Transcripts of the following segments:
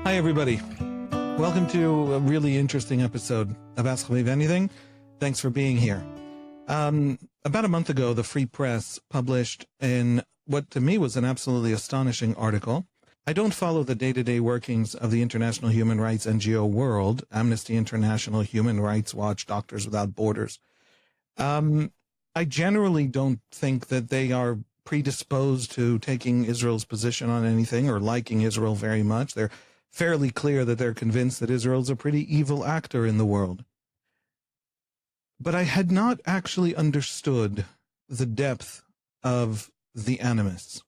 Hi, everybody. Welcome to a really interesting episode of Ask Me Anything. Thanks for being here. About a month ago, the Free Press published in what to me was an absolutely astonishing article. I don't follow the day-to-day workings of the international human rights NGO world, Amnesty International, Human Rights Watch, Doctors Without Borders. I generally don't think that they are predisposed to taking Israel's position on anything or liking Israel very much. They're fairly clear that they're convinced that Israel's a pretty evil actor in the world. But I had not actually understood the depth of the animus.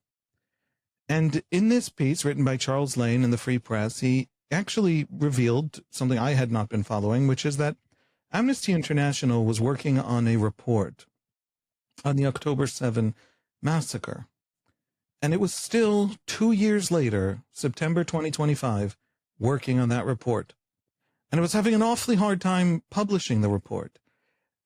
And in this piece written by Charles Lane in the Free Press, he actually revealed something I had not been following, which is that Amnesty International was working on a report on the October 7 massacre. And it was still 2 years later, September 2025, working on that report. And it was having an awfully hard time publishing the report.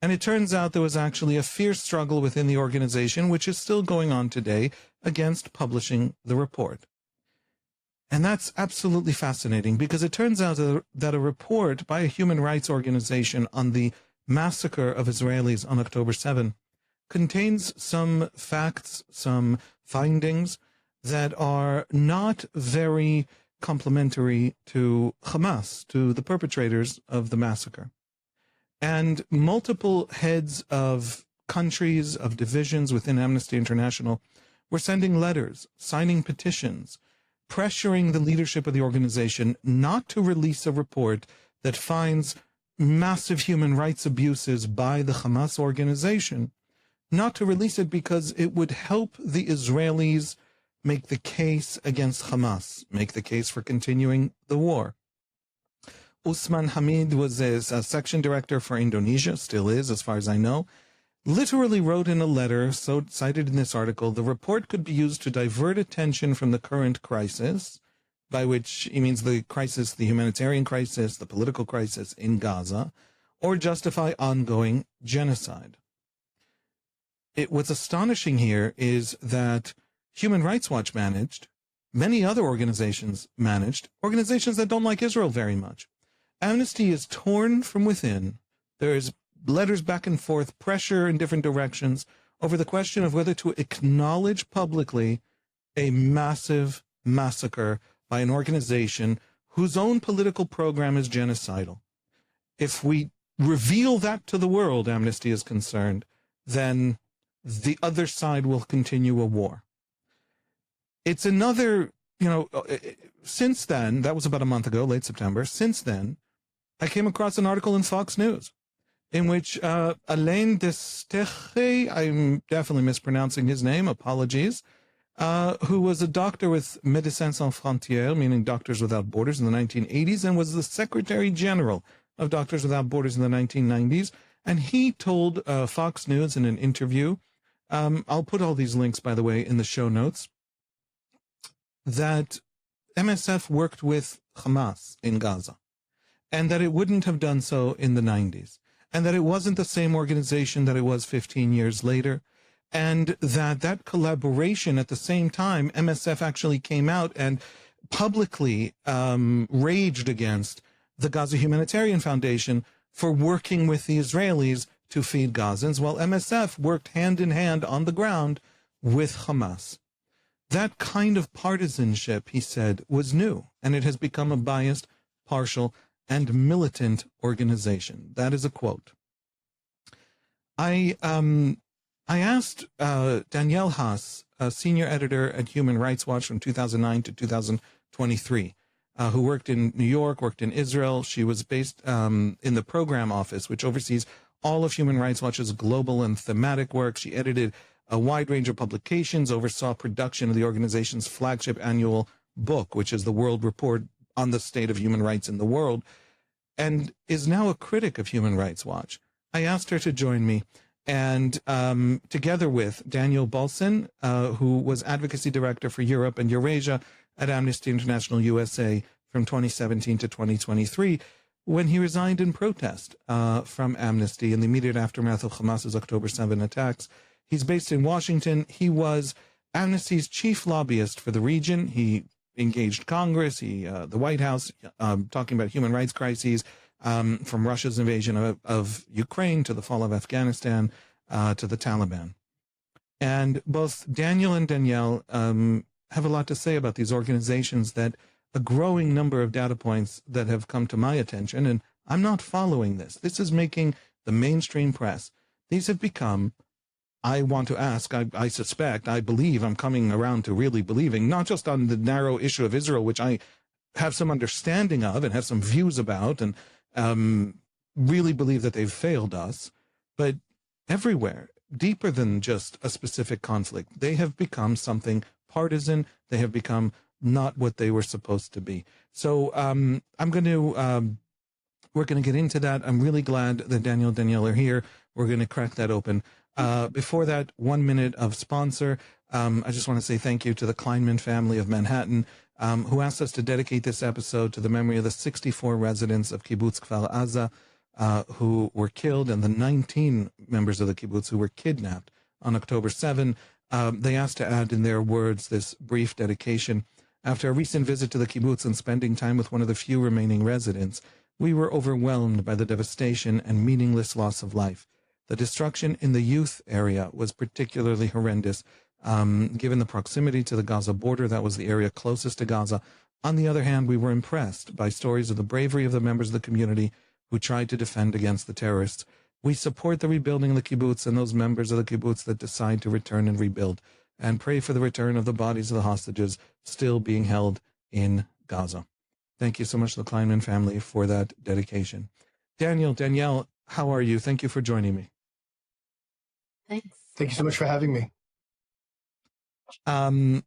And it turns out there was actually a fierce struggle within the organization, which is still going on today, against publishing the report. And that's absolutely fascinating, because it turns out that a report by a human rights organization on the massacre of Israelis on October 7 contains some facts, some findings that are not very complimentary to Hamas, to the perpetrators of the massacre. And multiple heads of countries, of divisions within Amnesty International were sending letters, signing petitions, pressuring the leadership of the organization not to release a report that finds massive human rights abuses by the Hamas organization, not to release it because it would help the Israelis make the case against Hamas, make the case for continuing the war. Usman Hamid was a section director for Indonesia, still is as far as I know, literally wrote in a letter, so cited in this article, the report could be used to divert attention from the current crisis, by which he means the crisis, the humanitarian crisis, the political crisis in Gaza, or justify ongoing genocide. What's astonishing here is that Human Rights Watch managed, many other organizations managed, organizations that don't like Israel very much. Amnesty is torn from within. There's letters back and forth, pressure in different directions over the question of whether to acknowledge publicly a massive massacre by an organization whose own political program is genocidal. If we reveal that to the world, Amnesty is concerned, then the other side will continue a war. It's another, since then, that was about a month ago, late September, since then, I came across an article in Fox News in which Alain Desteche, I'm definitely mispronouncing his name, apologies, who was a doctor with Médecins Sans Frontières, meaning Doctors Without Borders in the 1980s, and was the Secretary General of Doctors Without Borders in the 1990s. And he told Fox News in an interview, I'll put all these links, by the way, in the show notes, that MSF worked with Hamas in Gaza, and that it wouldn't have done so in the 90s, and that it wasn't the same organization that it was 15 years later, and that collaboration at the same time, MSF actually came out and publicly raged against the Gaza Humanitarian Foundation for working with the Israelis to feed Gazans, while MSF worked hand in hand on the ground with Hamas. That kind of partisanship, he said, was new, and it has become a biased, partial, and militant organization. That is a quote. I asked Danielle Haas, a senior editor at Human Rights Watch from 2009 to 2023, who worked in New York, worked in Israel. She was based in the program office, which oversees all of Human Rights Watch's global and thematic work. She edited a wide range of publications, oversaw production of the organization's flagship annual book, which is the World Report on the State of Human Rights in the World, and is now a critic of Human Rights Watch. I asked her to join me, and together with Danielle Balson, who was Advocacy Director for Europe and Eurasia at Amnesty International USA from 2017 to 2023, when he resigned in protest from Amnesty in the immediate aftermath of Hamas's October 7 attacks. He's based in Washington. He was Amnesty's chief lobbyist for the region. He engaged Congress, the White House, talking about human rights crises, from Russia's invasion of Ukraine to the fall of Afghanistan to the Taliban. And both Daniel and Danielle have a lot to say about these organizations, that a growing number of data points that have come to my attention, and I'm not following this. This is making the mainstream press. These have become, I want to ask, I suspect, I believe, I'm coming around to really believing, not just on the narrow issue of Israel, which I have some understanding of and have some views about, and really believe that they've failed us, but everywhere, deeper than just a specific conflict. They have become something partisan. They have become not what they were supposed to be. So we're going to get into that. I'm really glad that Daniel and Danielle are here. We're going to crack that open. Before that, 1 minute of sponsor. I just want to say thank you to the Kleinman family of Manhattan, who asked us to dedicate this episode to the memory of the 64 residents of Kibbutz Kfar Aza who were killed, and the 19 members of the kibbutz who were kidnapped on October 7. They asked to add in their words this brief dedication. After a recent visit to the kibbutz and spending time with one of the few remaining residents, we were overwhelmed by the devastation and meaningless loss of life. The destruction in the youth area was particularly horrendous, given the proximity to the Gaza border. That was the area closest to Gaza. On the other hand, we were impressed by stories of the bravery of the members of the community who tried to defend against the terrorists. We support the rebuilding of the kibbutz and those members of the kibbutz that decide to return and rebuild, and pray for the return of the bodies of the hostages still being held in Gaza. Thank you so much to the Kleinman family for that dedication. Danielle, how are you? Thank you for joining me. Thanks. Thank you so much for having me.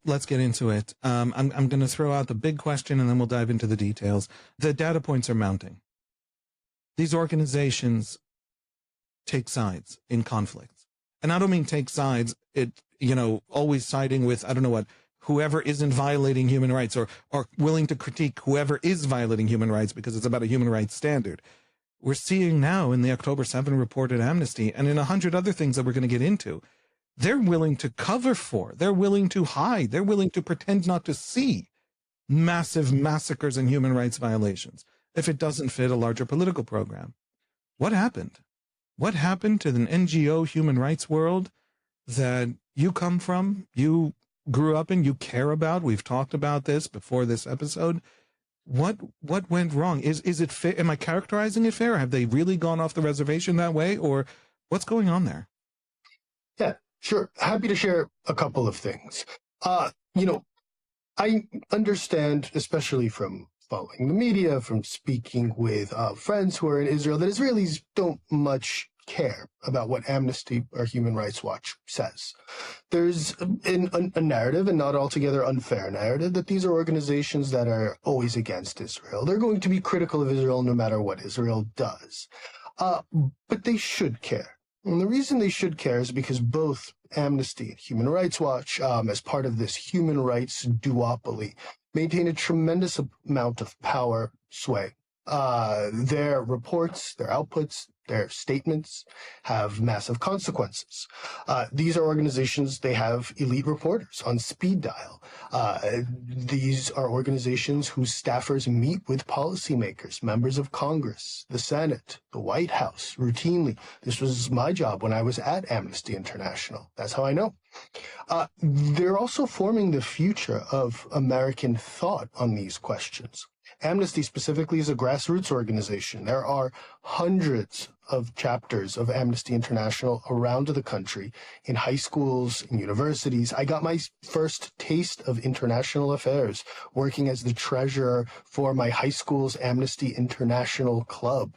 Let's get into it. I'm going to throw out the big question and then we'll dive into the details. The data points are mounting. These organizations take sides in conflicts. And I don't mean take sides, always siding with, whoever isn't violating human rights, or willing to critique whoever is violating human rights because it's about a human rights standard. We're seeing now in the October 7 report at Amnesty and in 100 other things that we're going to get into, they're willing to cover for, they're willing to hide, they're willing to pretend not to see massive massacres and human rights violations if it doesn't fit a larger political program. What happened? What happened to the NGO human rights world that you come from, you grew up in, you care about? We've talked about this before this episode. What went wrong? Is it fair? Am I characterizing it fair? Have they really gone off the reservation that way, or what's going on there? Yeah, sure. Happy to share a couple of things. I understand, especially from following the media, from speaking with friends who are in Israel, that Israelis don't much care about what Amnesty or Human Rights Watch says. There's a narrative, and not altogether unfair narrative, that these are organizations that are always against Israel. They're going to be critical of Israel no matter what Israel does. But they should care. And the reason they should care is because both Amnesty and Human Rights Watch, as part of this human rights duopoly, maintain a tremendous amount of power sway. Their reports, their outputs, their statements have massive consequences. These are organizations, they have elite reporters on speed dial. These are organizations whose staffers meet with policymakers, members of Congress, the Senate, the White House routinely. This was my job when I was at Amnesty International. That's how I know. They're also forming the future of American thought on these questions. Amnesty specifically is a grassroots organization. There are hundreds of chapters of Amnesty International around the country in high schools and universities. I got my first taste of international affairs working as the treasurer for my high school's Amnesty International club.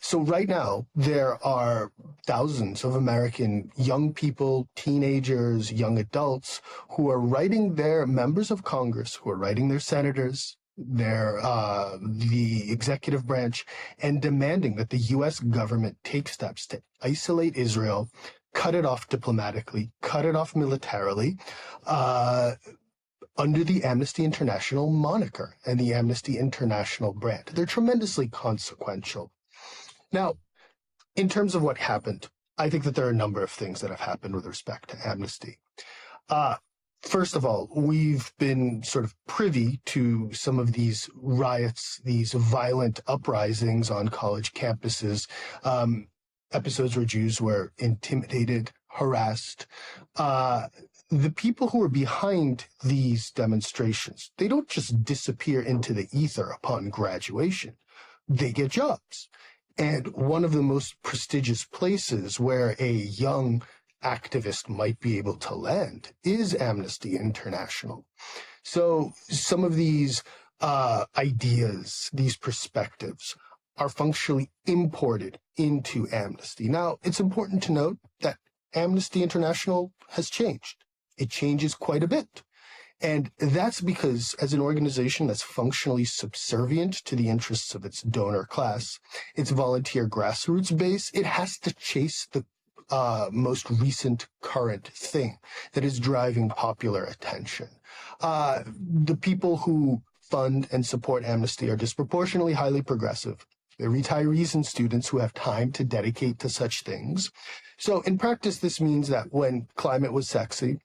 So right now, there are thousands of American young people, teenagers, young adults who are writing their members of Congress, who are writing their senators, the executive branch, and demanding that the U.S. government take steps to isolate Israel, cut it off diplomatically, cut it off militarily, under the Amnesty International moniker and the Amnesty International brand. They're tremendously consequential. Now, in terms of what happened, I think that there are a number of things that have happened with respect to Amnesty. First of all, we've been sort of privy to some of these riots, these violent uprisings on college campuses, episodes where Jews were intimidated, harassed. The people who are behind these demonstrations, they don't just disappear into the ether upon graduation. They get jobs. And one of the most prestigious places where a young activist might be able to land is Amnesty International. So some of these ideas, these perspectives, are functionally imported into Amnesty. Now, it's important to note that Amnesty International has changed. It changes quite a bit. And that's because as an organization that's functionally subservient to the interests of its donor class, its volunteer grassroots base, it has to chase the most recent current thing that is driving popular attention. The people who fund and support Amnesty are disproportionately highly progressive. They're retirees and students who have time to dedicate to such things. So in practice, this means that when climate was sexy,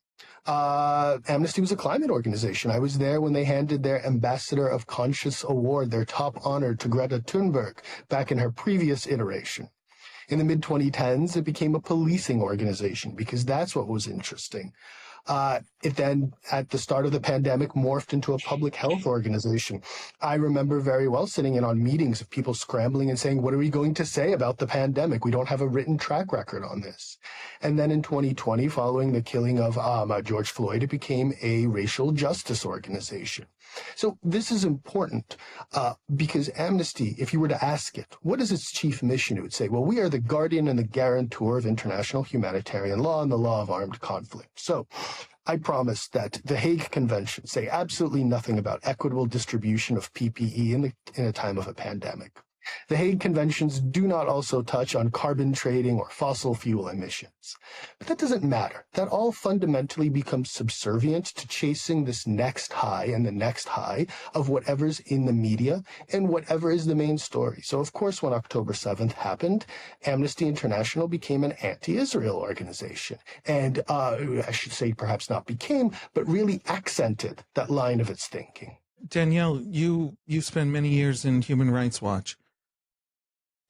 Amnesty was a climate organization. I was there when they handed their Ambassador of Conscience Award, their top honor, to Greta Thunberg back in her previous iteration. In the mid-2010s, it became a policing organization because that's what was interesting. It then, at the start of the pandemic, morphed into a public health organization. I remember very well sitting in on meetings of people scrambling and saying, what are we going to say about the pandemic? We don't have a written track record on this. And then in 2020, following the killing of George Floyd, it became a racial justice organization. So this is important because Amnesty, if you were to ask it, what is its chief mission? It would say, well, we are the guardian and the guarantor of international humanitarian law and the law of armed conflict. So I promise that the Hague Convention say absolutely nothing about equitable distribution of PPE in a time of a pandemic. The Hague Conventions do not also touch on carbon trading or fossil fuel emissions. But that doesn't matter. That all fundamentally becomes subservient to chasing this next high and the next high of whatever's in the media and whatever is the main story. So, of course, when October 7th happened, Amnesty International became an anti-Israel organization. And I should say perhaps not became, but really accented that line of its thinking. Danielle, you spent many years in Human Rights Watch.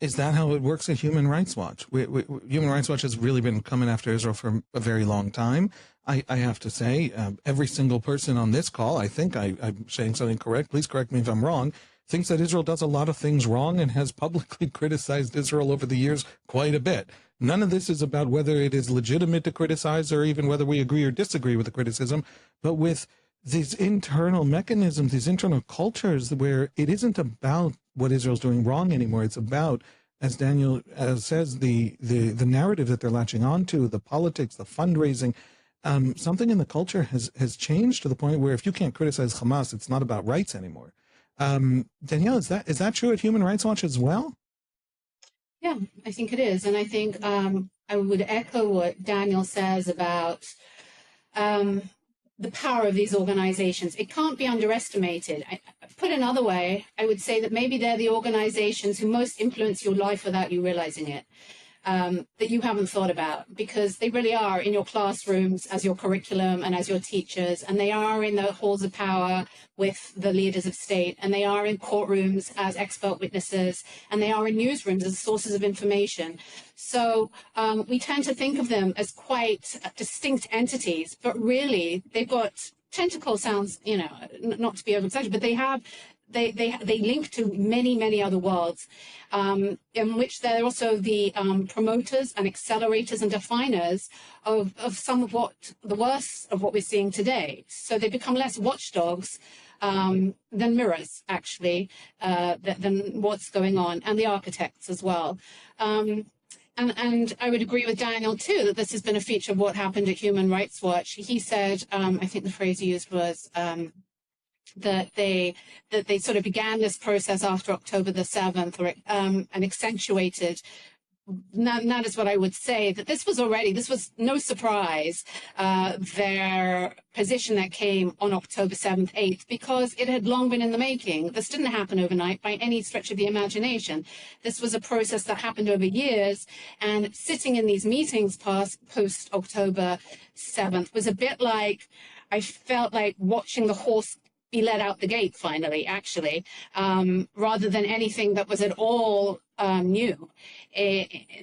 Is that how it works at Human Rights Watch? Human Rights Watch has really been coming after Israel for a very long time. I have to say, every single person on this call, I think I'm saying something correct, please correct me if I'm wrong, thinks that Israel does a lot of things wrong and has publicly criticized Israel over the years quite a bit. None of this is about whether it is legitimate to criticize or even whether we agree or disagree with the criticism, but with these internal mechanisms, these internal cultures where it isn't about what Israel's doing wrong anymore. It's about, as Daniel says, the narrative that they're latching onto, the politics, the fundraising. Something in the culture has changed to the point where if you can't criticize Hamas, it's not about rights anymore. Danielle, is that true at Human Rights Watch as well? Yeah, I think it is. And I think I would echo what Daniel says about the power of these organizations. It can't be underestimated. Put another way, I would say that maybe they're the organizations who most influence your life without you realizing it, that you haven't thought about, because they really are in your classrooms as your curriculum and as your teachers, and they are in the halls of power with the leaders of state, and they are in courtrooms as expert witnesses, and they are in newsrooms as sources of information. So we tend to think of them as quite distinct entities, but really they've got tentacle sounds, not to be over-exaggerated, but they link to many other worlds, in which they're also the promoters and accelerators and definers of some of the worst of what we're seeing today. So they become less watchdogs than mirrors, actually, than what's going on, and the architects as well. And I would agree with Daniel, too, that this has been a feature of what happened at Human Rights Watch. He said, I think the phrase he used was that they sort of began this process after October the 7th, and accentuated. That is what I would say, that this was no surprise, their position that came on October 7th, 8th, because it had long been in the making. This didn't happen overnight by any stretch of the imagination. This was a process that happened over years, and sitting in thest meetings post October 7th was a bit like, I felt like watching the horse be let out the gate finally, actually, rather than anything that was at all new.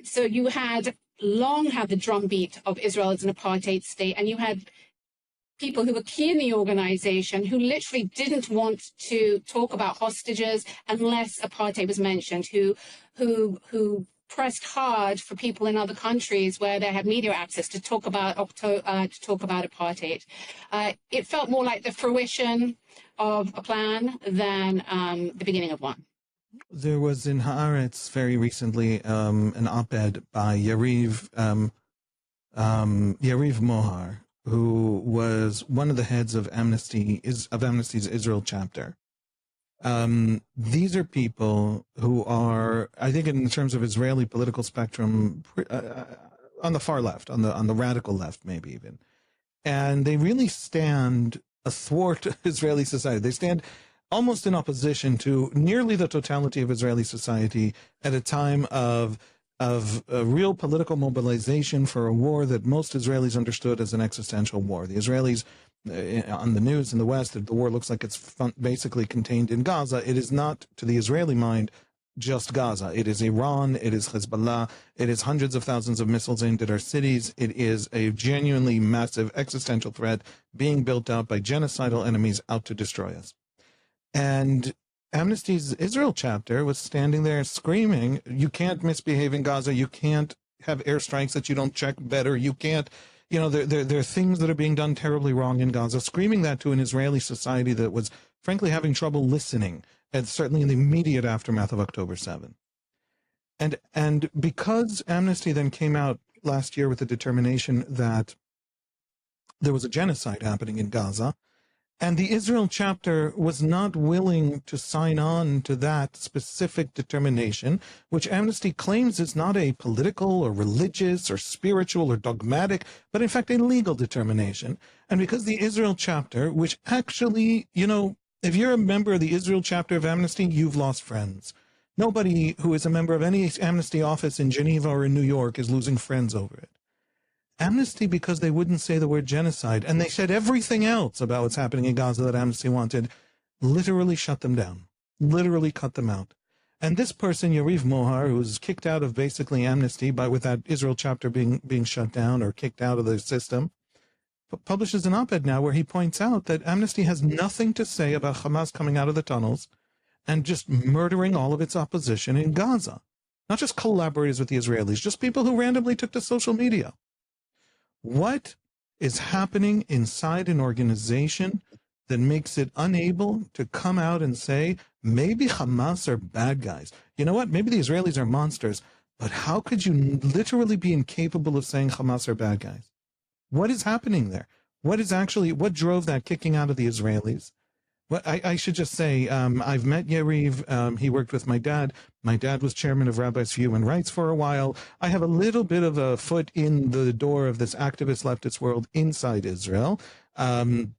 So you had long had the drumbeat of Israel as an apartheid state, and you had people who were key in the organization who literally didn't want to talk about hostages unless apartheid was mentioned, who pressed hard for people in other countries where they had media access to talk about apartheid. It felt more like the fruition of a plan than the beginning of one. There was in Haaretz very recently an op-ed by Yariv Mohar, who was one of the heads of Amnesty's Israel chapter. These are people who are, I think, in terms of Israeli political spectrum, on the far left, on the radical left, maybe even, and they really stand athwart Israeli society. They stand almost in opposition to nearly the totality of Israeli society at a time of a real political mobilization for a war that most Israelis understood as an existential war. The Israelis, on the news in the West, the war looks like it's basically contained in Gaza. It is not, to the Israeli mind, just Gaza. It is Iran, it is Hezbollah, it is hundreds of thousands of missiles aimed at our cities. It is a genuinely massive existential threat being built out by genocidal enemies out to destroy us. And Amnesty's Israel chapter was standing there screaming, you can't misbehave in Gaza, you can't have airstrikes that you don't check better, you can't, there are things that are being done terribly wrong in Gaza, screaming that to an Israeli society that was frankly having trouble listening, and certainly in the immediate aftermath of October 7. And because Amnesty then came out last year with the determination that there was a genocide happening in Gaza, and the Israel chapter was not willing to sign on to that specific determination, which Amnesty claims is not a political or religious or spiritual or dogmatic, but in fact a legal determination. And because the Israel chapter, which actually, if you're a member of the Israel chapter of Amnesty, you've lost friends. Nobody who is a member of any Amnesty office in Geneva or in New York is losing friends over it. Amnesty, because they wouldn't say the word genocide, and they said everything else about what's happening in Gaza that Amnesty wanted, literally shut them down, literally cut them out. And this person, Yariv Mohar, who was kicked out of basically Amnesty with that Israel chapter being shut down or kicked out of the system, publishes an op-ed now where he points out that Amnesty has nothing to say about Hamas coming out of the tunnels and just murdering all of its opposition in Gaza. Not just collaborators with the Israelis, just people who randomly took to social media. What is happening inside an organization that makes it unable to come out and say, maybe Hamas are bad guys? You know what? Maybe the Israelis are monsters, but how could you literally be incapable of saying Hamas are bad guys? What is happening there? What drove that kicking out of the Israelis? Well, I should just say, I've met Yariv. He worked with my dad. My dad was chairman of Rabbis for Human Rights for a while. I have a little bit of a foot in the door of this activist leftist world inside Israel. Doesn't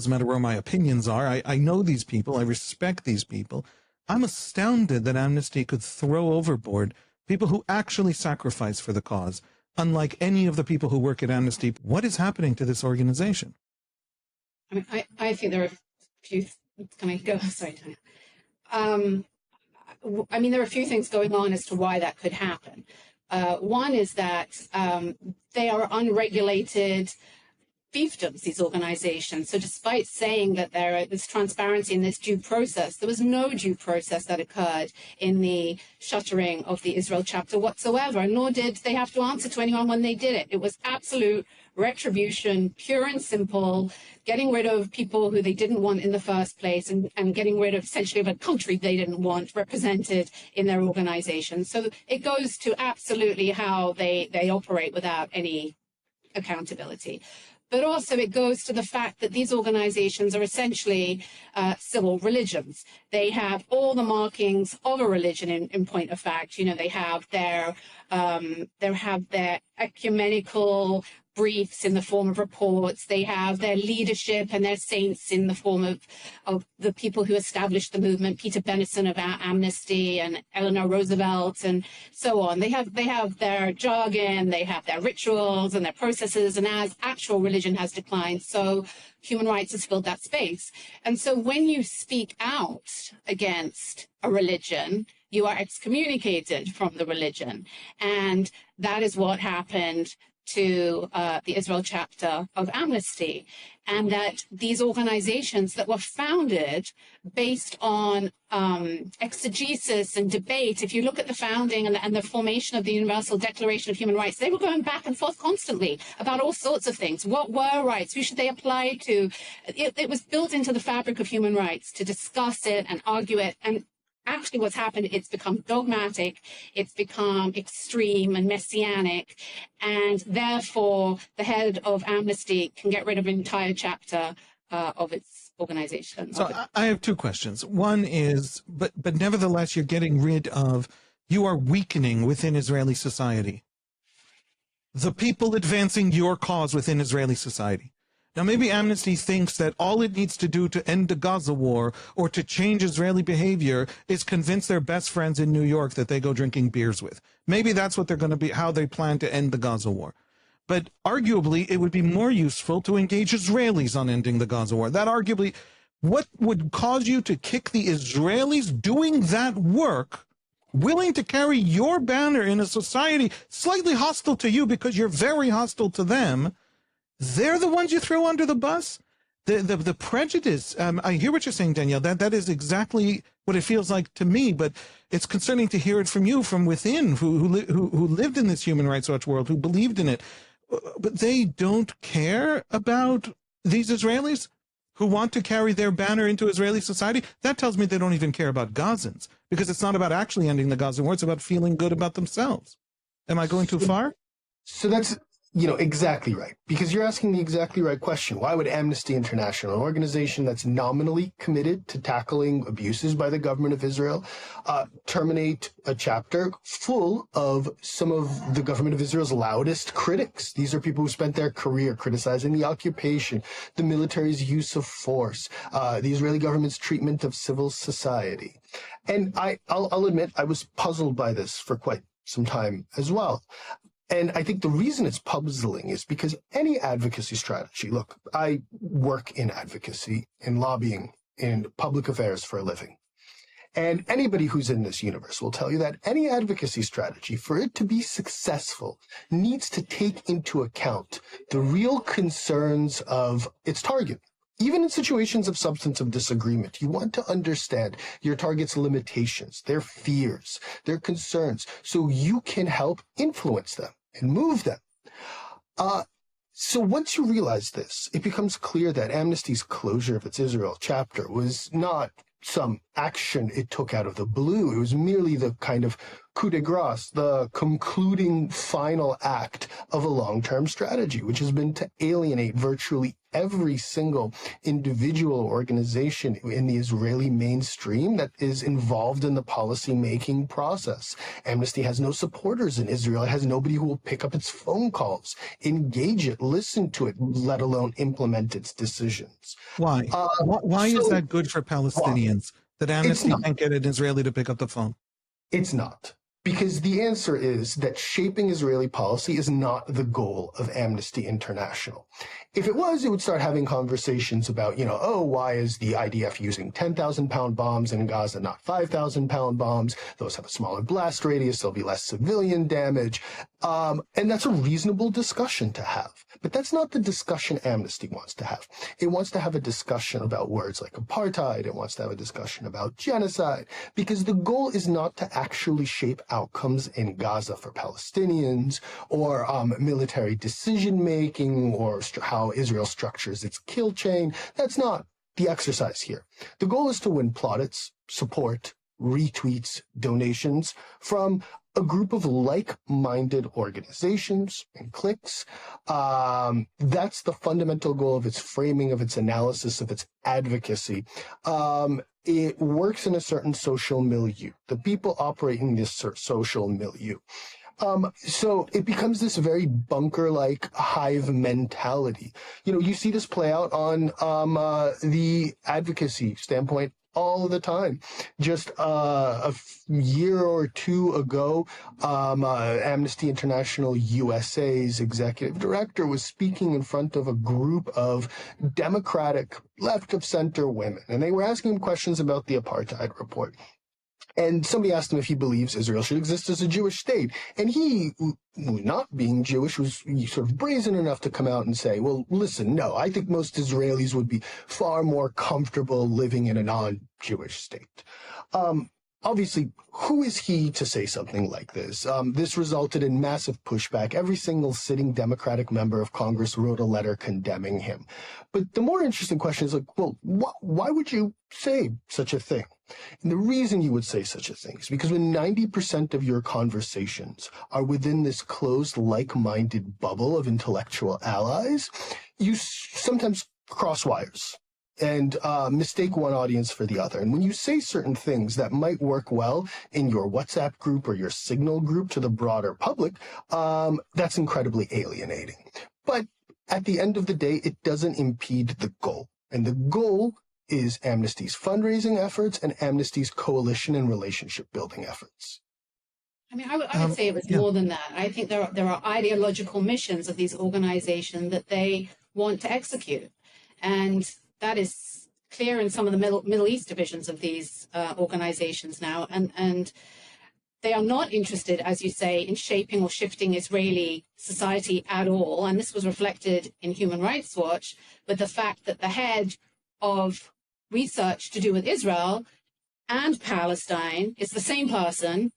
matter where my opinions are. I know these people. I respect these people. I'm astounded that Amnesty could throw overboard people who actually sacrifice for the cause, unlike any of the people who work at Amnesty. What is happening to this organization? I think there are can I go? Sorry, Tanya. There are a few things going on as to why that could happen. One is that they are unregulated fiefdoms, these organizations. So despite saying that there is transparency in this due process, there was no due process that occurred in the shuttering of the Israel chapter whatsoever, nor did they have to answer to anyone when they did it. It was absolute retribution, pure and simple, getting rid of people who they didn't want in the first place and getting rid of essentially of a country they didn't want represented in their organization. So it goes to absolutely how they operate without any accountability. But also it goes to the fact that these organizations are essentially civil religions. They have all the markings of a religion in point of fact. They have their they have their ecumenical briefs in the form of reports. They have their leadership and their saints in the form of the people who established the movement, Peter Benison of Amnesty and Eleanor Roosevelt and so on. They have their jargon, they have their rituals and their processes, and as actual religion has declined, so human rights has filled that space. And so when you speak out against a religion, you are excommunicated from the religion. And that is what happened to the Israel chapter of Amnesty, and that these organizations that were founded based on exegesis and debate, if you look at the founding and the formation of the Universal Declaration of Human Rights, they were going back and forth constantly about all sorts of things. What were rights? Who should they apply to? It was built into the fabric of human rights to discuss it and argue it. And actually what's happened, it's become dogmatic, it's become extreme and messianic, and therefore the head of Amnesty can get rid of an entire chapter of its organization. So I have two questions. One is, but nevertheless, you're getting rid of, you are weakening within Israeli society the people advancing your cause within Israeli society. Now, maybe Amnesty thinks that all it needs to do to end the Gaza war or to change Israeli behavior is convince their best friends in New York that they go drinking beers with. Maybe that's what they're going to be, how they plan to end the Gaza war. But arguably, it would be more useful to engage Israelis on ending the Gaza war. That arguably, what would cause you to kick the Israelis doing that work, willing to carry your banner in a society slightly hostile to you because you're very hostile to them? They're the ones you throw under the bus? The prejudice, I hear what you're saying, Danielle, that is exactly what it feels like to me, but it's concerning to hear it from you, from within, who lived in this Human Rights Watch world, who believed in it. But they don't care about these Israelis who want to carry their banner into Israeli society. That tells me they don't even care about Gazans, because it's not about actually ending the Gaza war, it's about feeling good about themselves. Am I going too far? So that's, exactly right, because you're asking the exactly right question. Why would Amnesty International, an organization that's nominally committed to tackling abuses by the government of Israel, terminate a chapter full of some of the government of Israel's loudest critics? These are people who spent their career criticizing the occupation, the military's use of force, the Israeli government's treatment of civil society. And I'll admit I was puzzled by this for quite some time as well. And I think the reason it's puzzling is because any advocacy strategy, look, I work in advocacy, in lobbying, in public affairs for a living. And anybody who's in this universe will tell you that any advocacy strategy, for it to be successful, needs to take into account the real concerns of its target. Even in situations of substantive disagreement, you want to understand your target's limitations, their fears, their concerns, so you can help influence them and move them. So once you realize this, it becomes clear that Amnesty's closure of its Israel chapter was not some action it took out of the blue. It was merely the kind of coup de grace, the concluding final act of a long-term strategy, which has been to alienate virtually every single individual organization in the Israeli mainstream that is involved in the policy-making process. Amnesty has no supporters in Israel. It has nobody who will pick up its phone calls, engage it, listen to it, let alone implement its decisions. Why? Why is that good for Palestinians, that Amnesty can't get an Israeli to pick up the phone? It's not. Because the answer is that shaping Israeli policy is not the goal of Amnesty International. If it was, it would start having conversations about, why is the IDF using 10,000-pound bombs in Gaza, not 5,000-pound bombs? Those have a smaller blast radius, there'll be less civilian damage. And that's a reasonable discussion to have. But that's not the discussion Amnesty wants to have. It wants to have a discussion about words like apartheid. It wants to have a discussion about genocide, because the goal is not to actually shape outcomes in Gaza for Palestinians, or military decision-making, or how Israel structures its kill chain. That's not the exercise here. The goal is to win plaudits, support, retweets, donations from a group of like-minded organizations and cliques. That's the fundamental goal of its framing, of its analysis, of its advocacy. It works in a certain social milieu. The people operating this social milieu So it becomes this very bunker-like hive mentality. You see this play out on the advocacy standpoint all the time. Just a year or two ago, Amnesty International USA's executive director was speaking in front of a group of Democratic left-of-center women, and they were asking him questions about the apartheid report. And somebody asked him if he believes Israel should exist as a Jewish state. And he, not being Jewish, was sort of brazen enough to come out and say, well, listen, no, I think most Israelis would be far more comfortable living in a non-Jewish state. Obviously, who is he to say something like this? This resulted in massive pushback. Every single sitting Democratic member of Congress wrote a letter condemning him. But the more interesting question is, well, why would you say such a thing? And the reason you would say such a thing is because when 90% of your conversations are within this closed, like-minded bubble of intellectual allies, you sometimes cross wires and mistake one audience for the other. And when you say certain things that might work well in your WhatsApp group or your Signal group to the broader public, that's incredibly alienating. But at the end of the day, it doesn't impede the goal. And the goal is Amnesty's fundraising efforts and Amnesty's coalition and relationship building efforts. I mean, I would say it was more than that. I think there are ideological missions of these organizations that they want to execute. And that is clear in some of the Middle East divisions of these organizations now. And they are not interested, as you say, in shaping or shifting Israeli society at all. And this was reflected in Human Rights Watch with the fact that the head of research to do with Israel and Palestine is the same person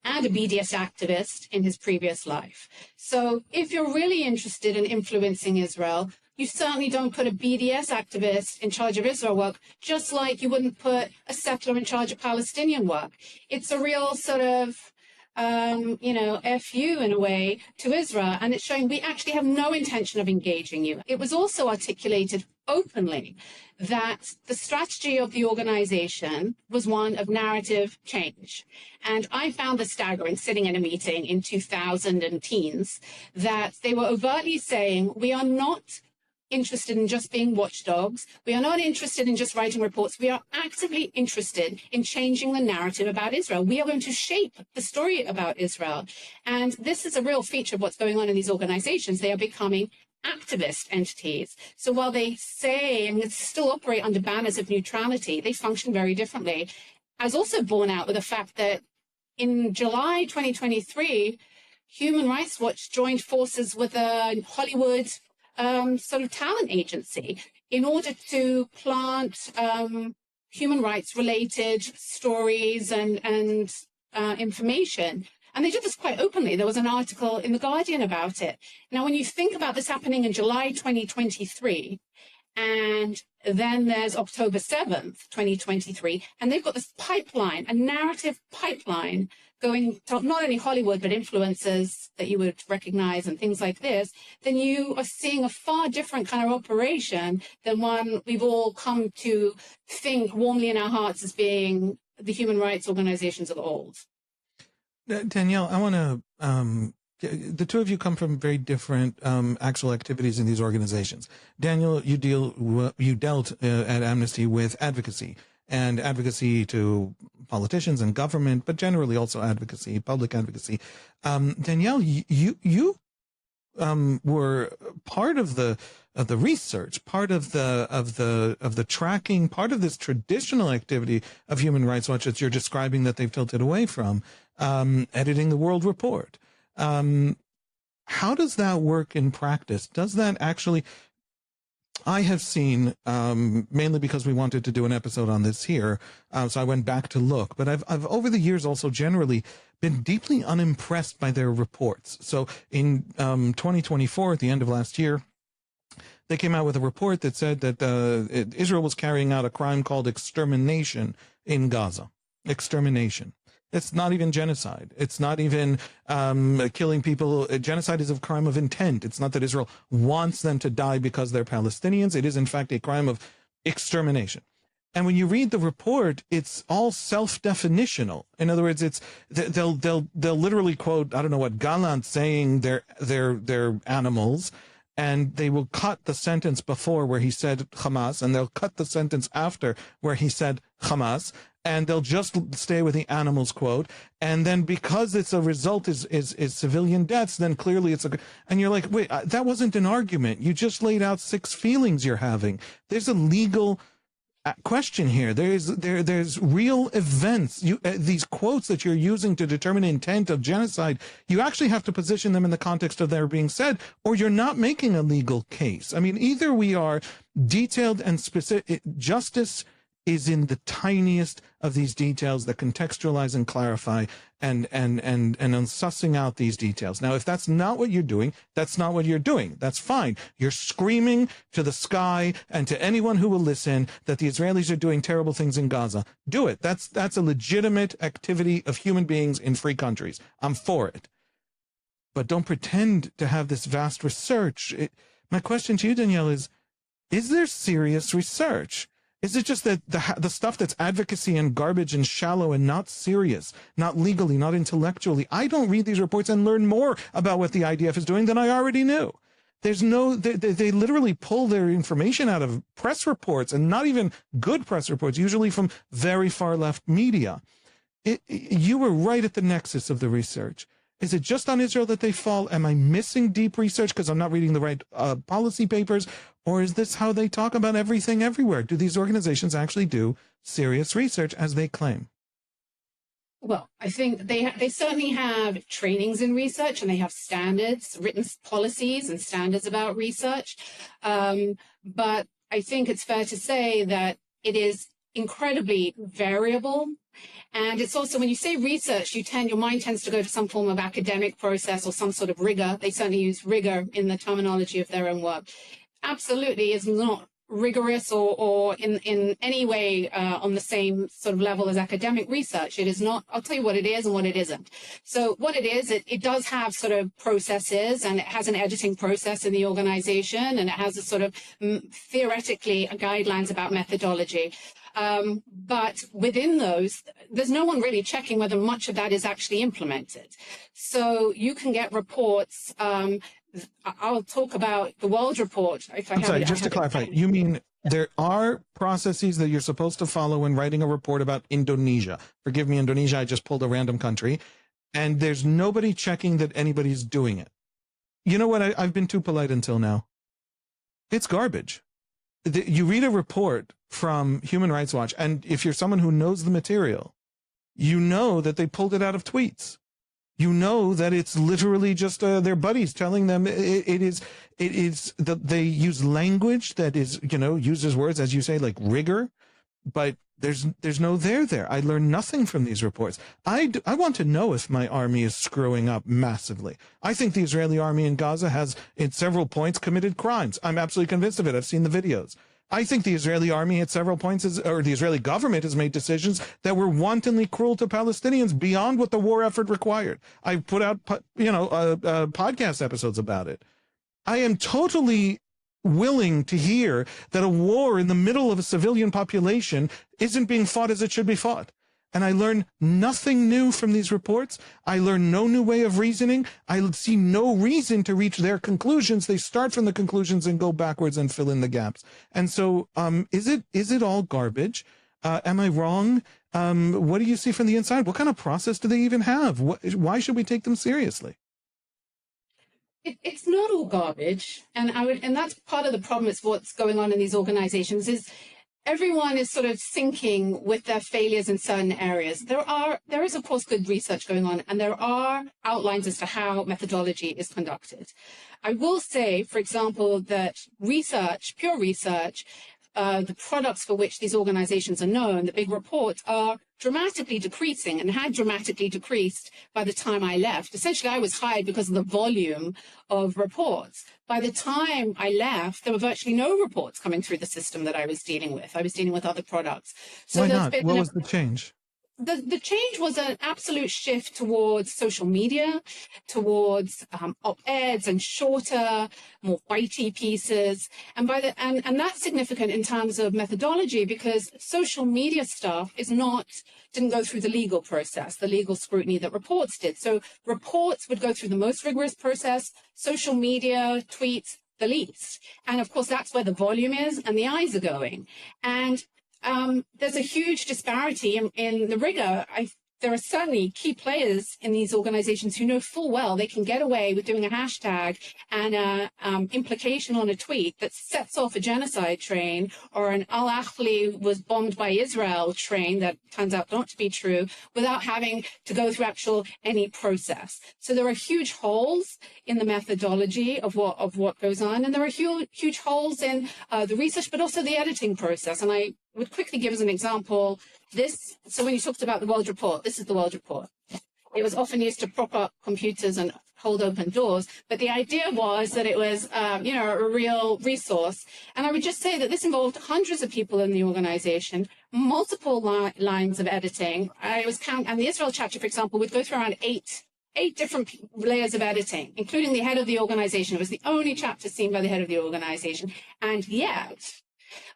and a BDS activist in his previous life. So if you're really interested in influencing Israel, you certainly don't put a BDS activist in charge of Israel work, just like you wouldn't put a settler in charge of Palestinian work. It's a real sort of, FU in a way to Israel, and it's showing we actually have no intention of engaging you. It was also articulated openly that the strategy of the organization was one of narrative change. And I found this staggering sitting in a meeting in 2000 and teens that they were overtly saying, we are not interested in just being watchdogs. We are not interested in just writing reports. We are actively interested in changing the narrative about Israel. We are going to shape the story about Israel. And this is a real feature of what's going on in these organizations. They are becoming activist entities. So while they say and still operate under banners of neutrality, they function very differently. I was also borne out with the fact that in July 2023, Human Rights Watch joined forces with a Hollywood sort of talent agency in order to plant human rights related stories and information. And they did this quite openly. There was an article in The Guardian about it. Now, when you think about this happening in July 2023, and then there's October 7th, 2023, and they've got this pipeline, a narrative pipeline going to not only Hollywood, but influencers that you would recognize and things like this, then you are seeing a far different kind of operation than one we've all come to think warmly in our hearts as being the human rights organizations of old. Danielle, I want to, the two of you come from very different actual activities in these organizations. Danielle, you dealt at Amnesty with advocacy, and advocacy to politicians and government, but generally also advocacy, public advocacy. Danielle, you were part of the research, part of the tracking, part of this traditional activity of Human Rights Watch that you're describing that they've tilted away from, editing the World Report. How does that work in practice? Does that actually? I have seen, mainly because we wanted to do an episode on this here, so I went back to look. But I've over the years also generally been deeply unimpressed by their reports. So in 2024, at the end of last year, they came out with a report that said that Israel was carrying out a crime called extermination in Gaza. Extermination. It's not even genocide. It's not even killing people. Genocide is a crime of intent. It's not that Israel wants them to die because they're Palestinians. It is, in fact, a crime of extermination. And when you read the report, it's all self-definitional. In other words, they'll literally quote, I don't know what, Gallant saying they're animals, and they will cut the sentence before where he said Hamas, and they'll cut the sentence after where he said Hamas, and they'll just stay with the animals quote. And then because it's a result is civilian deaths, then clearly and you're like, wait, that wasn't an argument. You just laid out 6 feelings you're having. There's a legal question here. There's real events. These quotes that you're using to determine intent of genocide, you actually have to position them in the context of their being said, or you're not making a legal case. I mean, either we are detailed and specific. Justice is in the tiniest of these details that contextualize and clarify and on sussing out these details. Now, if that's not what you're doing, that's not what you're doing. That's fine. You're screaming to the sky and to anyone who will listen that the Israelis are doing terrible things in Gaza. Do it. That's a legitimate activity of human beings in free countries. I'm for it. But don't pretend to have this vast research. My question to you, Danielle, is there serious research? Is it just that the stuff that's advocacy and garbage and shallow and not serious, not legally, not intellectually? I don't read these reports and learn more about what the IDF is doing than I already knew. There's they literally pull their information out of press reports, and not even good press reports, usually from very far left media. You were right at the nexus of the research. Is it just on Israel that they fall? Am I missing deep research because I'm not reading the right policy papers? Or is this how they talk about everything everywhere? Do these organizations actually do serious research as they claim? Well, I think they certainly have trainings in research, and they have standards, written policies and standards about research. But I think it's fair to say that it is incredibly variable. And it's also, when you say research, your mind tends to go to some form of academic process or some sort of rigor. They certainly use rigor in the terminology of their own work. Absolutely is not rigorous or in any way on the same sort of level as academic research. It is not. I'll tell you what it is and what it isn't. So what it is, it does have sort of processes, and it has an editing process in the organization, and it has a sort of theoretically guidelines about methodology. But within those, there's no one really checking whether much of that is actually implemented. So you can get reports. I'll talk about the World Report. I'm sorry, just to clarify, you mean there are processes that you're supposed to follow when writing a report about Indonesia. Forgive me, Indonesia, I just pulled a random country. And there's nobody checking that anybody's doing it. You know what? I've been too polite until now. It's garbage. You read a report from Human Rights Watch, and if you're someone who knows the material, you know that they pulled it out of tweets. You know that it's literally just their buddies telling them it is that they use language that is, uses words, as you say, like rigor, but there's no there. I learned nothing from these reports. I want to know if my army is screwing up massively. I think the Israeli army in Gaza has, in several points, committed crimes. I'm absolutely convinced of it. I've seen the videos. I think the Israeli army at several points or the Israeli government has made decisions that were wantonly cruel to Palestinians beyond what the war effort required. I've put out, podcast episodes about it. I am totally willing to hear that a war in the middle of a civilian population isn't being fought as it should be fought. And I learn nothing new from these reports. I learn no new way of reasoning. I see no reason to reach their conclusions. They start from the conclusions and go backwards and fill in the gaps. And so is it all garbage? Am I wrong? What do you see from the inside? What kind of process do they even have? Why should we take them seriously? It's not all garbage. And that's part of the problem with what's going on in these organizations is everyone is sort of sinking with their failures in certain areas. There is, of course, good research going on, and there are outlines as to how methodology is conducted. I will say, for example, that research, pure research, the products for which these organizations are known, the big reports, are dramatically decreasing and had dramatically decreased by the time I left. Essentially, I was hired because of the volume of reports. By the time I left, there were virtually no reports coming through the system that I was dealing with. I was dealing with other products. So why not? What was the change? the change was an absolute shift towards social media, towards op-eds and shorter, more bitey pieces. And and that's significant in terms of methodology, because social media stuff didn't go through the legal process, the legal scrutiny that reports did. So reports would go through the most rigorous process, social media, tweets, the least. And of course, that's where the volume is and the eyes are going. And there's a huge disparity in the rigor. There are certainly key players in these organizations who know full well they can get away with doing a hashtag and an implication on a tweet that sets off a genocide train, or an Al-Akhli was bombed by Israel train that turns out not to be true, without having to go through any process. So there are huge holes in the methodology of what goes on, and there are huge holes in the research, but also the editing process. And I would quickly give as an example so when you talked about the World Report, this is the World Report. It was often used to prop up computers and hold open doors, but the idea was that it was, a real resource. And I would just say that this involved hundreds of people in the organization, multiple lines of editing. And the Israel chapter, for example, would go through around eight different layers of editing, including the head of the organization. It was the only chapter seen by the head of the organization. And yet,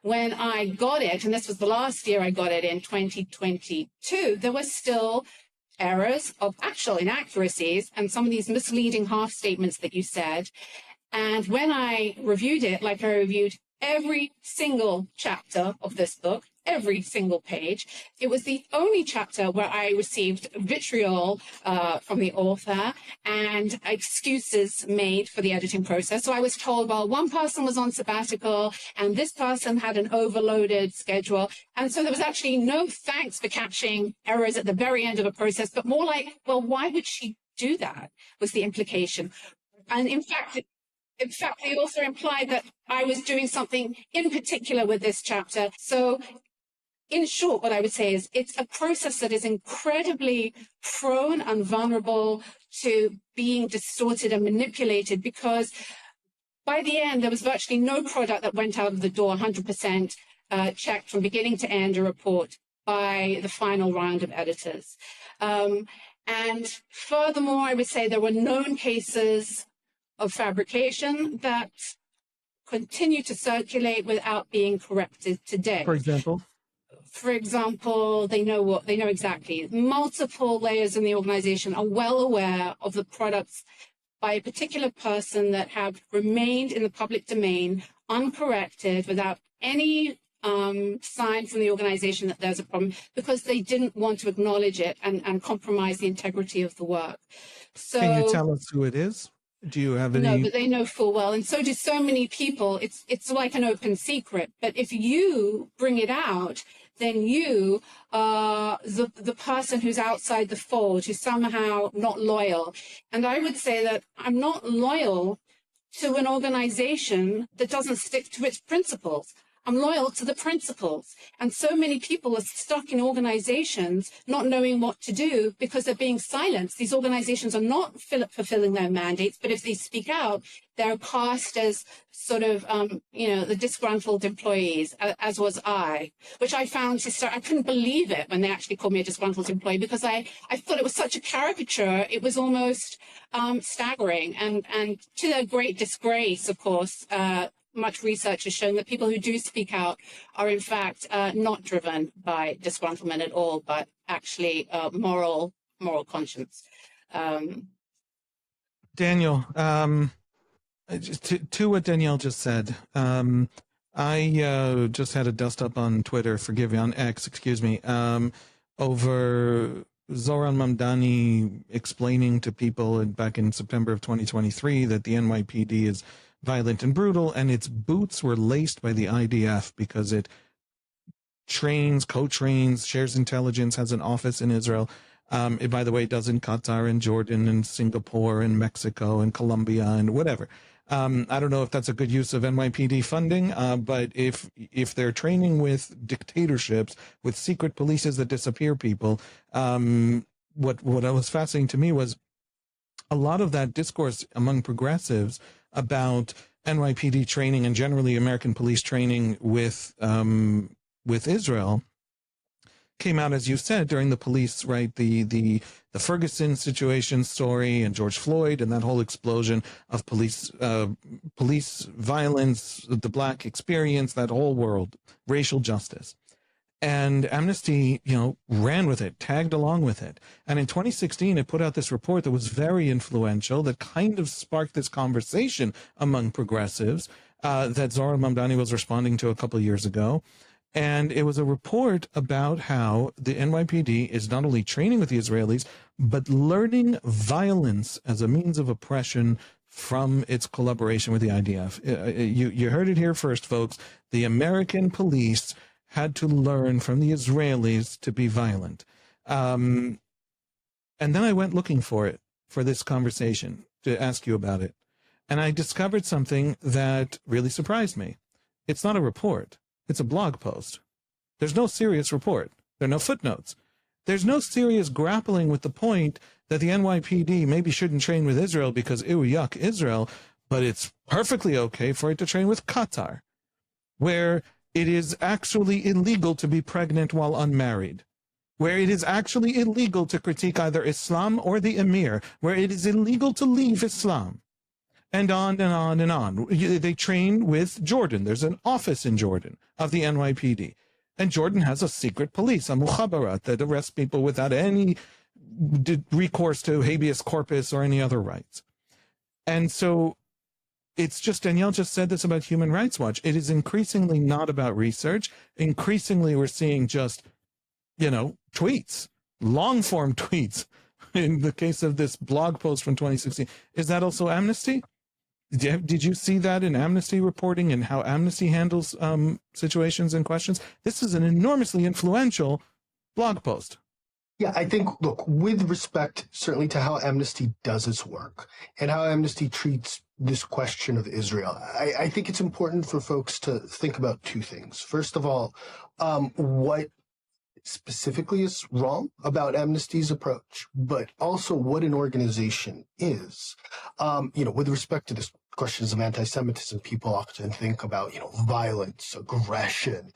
when I got it, and this was the last year I got it in 2022, there were still errors of actual inaccuracies and some of these misleading half statements that you said. And when I reviewed it, like I reviewed every single chapter of this book, every single page, it was the only chapter where I received vitriol from the author and excuses made for the editing process. So I was told, well, one person was on sabbatical and this person had an overloaded schedule. And so there was actually no thanks for catching errors at the very end of a process, but more like, well, why would she do that, was the implication. And in fact, the author implied that I was doing something in particular with this chapter. So in short, what I would say is it's a process that is incredibly prone and vulnerable to being distorted and manipulated, because by the end, there was virtually no product that went out of the door 100% checked from beginning to end, a report by the final round of editors. And furthermore, I would say there were known cases of fabrication that continue to circulate without being corrected today. For example, they know exactly. Multiple layers in the organization are well aware of the products by a particular person that have remained in the public domain uncorrected without any sign from the organization that there's a problem, because they didn't want to acknowledge it and compromise the integrity of the work. So, can you tell us who it is? Do you have any? No, but they know full well, and so do so many people. It's like an open secret. But if you bring it out, then you are the person who's outside the fold, who's somehow not loyal. And I would say that I'm not loyal to an organization that doesn't stick to its principles. I'm loyal to the principles. And so many people are stuck in organizations not knowing what to do because they're being silenced. These organizations are not fulfilling their mandates, but if they speak out, they're cast as sort of, the disgruntled employees, as was I, which I found I couldn't believe it when they actually called me a disgruntled employee, because I thought it was such a caricature. It was almost staggering. And to their great disgrace, of course, much research has shown that people who do speak out are in fact not driven by disgruntlement at all, but actually moral conscience. Daniel, to what Danielle just said, I just had a dust up on Twitter, on X, excuse me, over Zoran Mamdani explaining to people back in September of 2023 that the NYPD is violent and brutal, and its boots were laced by the IDF because it trains, co-trains, shares intelligence, has an office in Israel. It, by the way, does in Qatar and Jordan and Singapore and Mexico and Colombia and whatever. I don't know if that's a good use of NYPD funding, but if they're training with dictatorships, with secret polices that disappear people, what was fascinating to me was a lot of that discourse among progressives about NYPD training and generally American police training with Israel came out, as you said, during the police, right? The Ferguson situation story and George Floyd and that whole explosion of police violence, the Black experience, that whole world, racial justice. And Amnesty, ran with it, tagged along with it. And in 2016, it put out this report that was very influential, that kind of sparked this conversation among progressives that Zohar Mamdani was responding to a couple of years ago. And it was a report about how the NYPD is not only training with the Israelis, but learning violence as a means of oppression from its collaboration with the IDF. You heard it here first, folks. The American police had to learn from the Israelis to be violent. And then I went looking for this conversation, to ask you about it. And I discovered something that really surprised me. It's not a report. It's a blog post. There's no serious report. There are no footnotes. There's no serious grappling with the point that the NYPD maybe shouldn't train with Israel because, ew, yuck, Israel, but it's perfectly okay for it to train with Qatar, where it is actually illegal to be pregnant while unmarried, where it is actually illegal to critique either Islam or the Emir, where it is illegal to leave Islam. And on and on and on. They train with Jordan. There's an office in Jordan of the NYPD. And Jordan has a secret police, a mukhabarat, that arrests people without any recourse to habeas corpus or any other rights. And so it's just, Danielle just said this about Human Rights Watch. It is increasingly not about research. Increasingly, we're seeing just, tweets, long-form tweets. In the case of this blog post from 2016, is that also Amnesty? Did you see that in Amnesty reporting and how Amnesty handles situations and questions? This is an enormously influential blog post. Yeah, I think, look, with respect certainly to how Amnesty does its work and how Amnesty treats this question of Israel, I think it's important for folks to think about two things. First of all, what specifically is wrong about Amnesty's approach, but also what an organization is. With respect to this questions of anti-Semitism, people often think about, violence, aggression,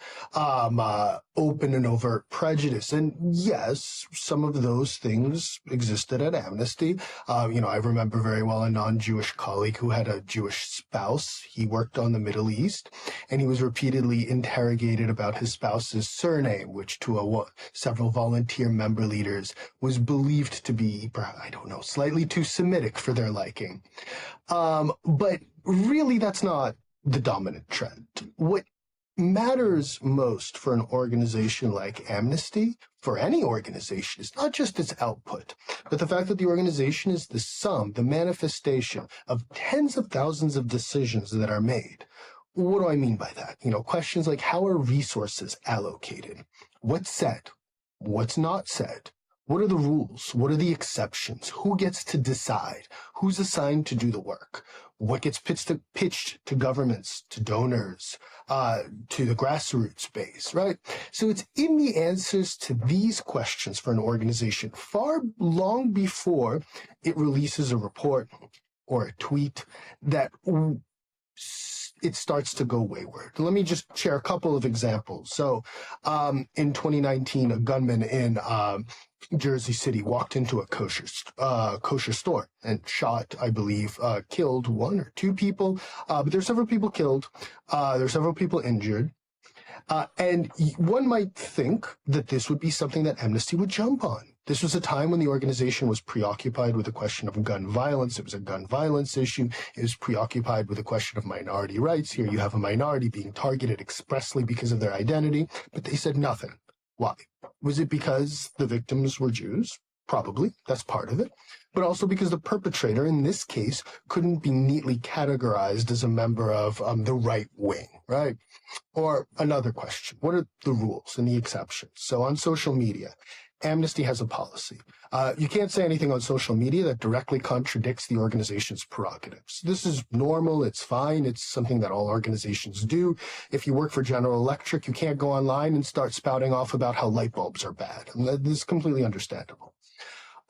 open and overt prejudice. And yes, some of those things existed at Amnesty. I remember very well a non-Jewish colleague who had a Jewish spouse. He worked on the Middle East, and he was repeatedly interrogated about his spouse's surname, which to several volunteer member leaders was believed to be, slightly too Semitic for their liking. But really, that's not the dominant trend. What matters most for an organization like Amnesty, for any organization, is not just its output, but the fact that the organization is the sum, the manifestation of tens of thousands of decisions that are made. What do I mean by that? Questions like, how are resources allocated? What's said? What's not said? What are the rules? What are the exceptions? Who gets to decide? Who's assigned to do the work? What gets pitched to governments, to donors, to the grassroots base, right? So it's in the answers to these questions for an organization long before it releases a report or a tweet that it starts to go wayward. Let me just share a couple of examples. So in 2019, a gunman in Jersey City walked into a kosher store and shot, I believe, killed one or two people. But there's several people killed. There's several people injured. And one might think that this would be something that Amnesty would jump on. This was a time when the organization was preoccupied with the question of gun violence. It was a gun violence issue. It was preoccupied with the question of minority rights. Here you have a minority being targeted expressly because of their identity, but they said nothing. Why? Was it because the victims were Jews? Probably. That's part of it. But also because the perpetrator, in this case, couldn't be neatly categorized as a member of the right wing, right? Or another question, what are the rules and the exceptions? So on social media, Amnesty has a policy. You can't say anything on social media that directly contradicts the organization's prerogatives. This is normal. It's fine. It's something that all organizations do. If you work for General Electric, you can't go online and start spouting off about how light bulbs are bad. And this is completely understandable.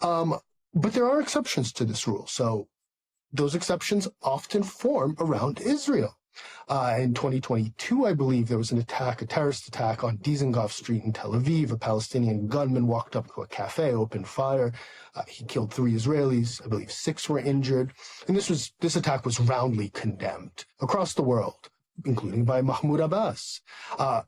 But there are exceptions to this rule. So those exceptions often form around Israel. In 2022, I believe, there was a terrorist attack on Dizengoff Street in Tel Aviv. A Palestinian gunman walked up to a cafe, opened fire. He killed 3 Israelis. I believe 6 were injured. And this attack was roundly condemned across the world, including by Mahmoud Abbas.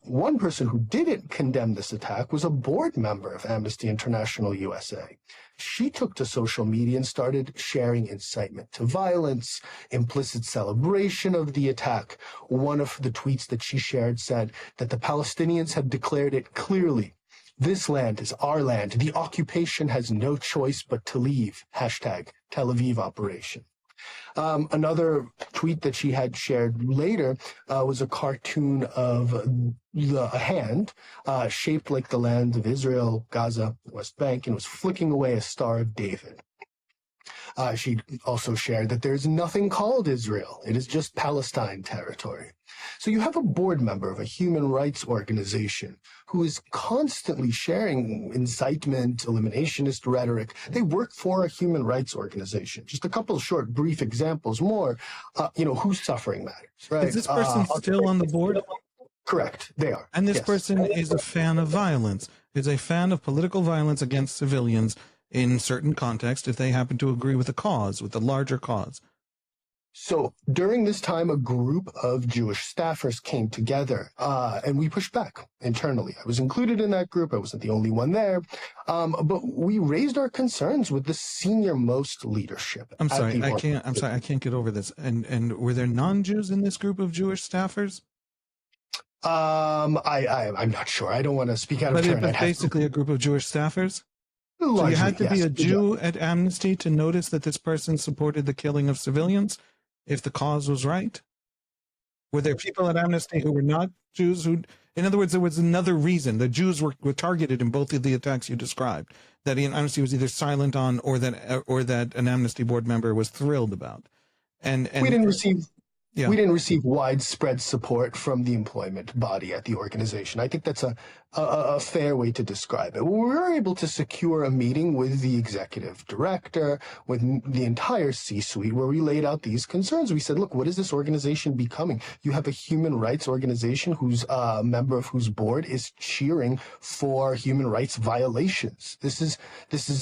One person who didn't condemn this attack was a board member of Amnesty International USA. She took to social media and started sharing incitement to violence, implicit celebration of the attack. One of the tweets that she shared said that the Palestinians have declared it clearly. This land is our land. The occupation has no choice but to leave. Hashtag Tel Aviv operation. Another tweet that she had shared later was a cartoon of a hand shaped like the land of Israel, Gaza, West Bank, and was flicking away a Star of David. She also shared that there's nothing called Israel. It is just Palestine territory. So you have a board member of a human rights organization who is constantly sharing incitement, eliminationist rhetoric. They work for a human rights organization. Just a couple of short, brief examples more. Who's suffering matters, right? Is this person still on the board? Correct, they are. And this yes. person is a fan of violence, is a fan of political violence against civilians in certain contexts if they happen to agree with the cause, with the larger cause. So during this time, a group of Jewish staffers came together, and we pushed back internally. I was included in that group. I wasn't the only one there. But we raised our concerns with the senior-most leadership. I can't get over this. And were there non-Jews in this group of Jewish staffers? I'm not sure. I don't want to speak out of turn. But it's basically a group of Jewish staffers? Largely, so you had to be yes. a Jew at Amnesty to notice that this person supported the killing of civilians if the cause was right? Were there people at Amnesty who were not Jews who, in other words, there was another reason. The Jews were targeted in both of the attacks you described, that Amnesty was either silent on or that an Amnesty board member was thrilled about. And we didn't receive We didn't receive widespread support from the employment body at the organization. I think that's a fair way to describe it. We were able to secure a meeting with the executive director, with the entire C-suite, where we laid out these concerns. We said, look, what is this organization becoming? You have a human rights organization whose member of whose board is cheering for human rights violations. This is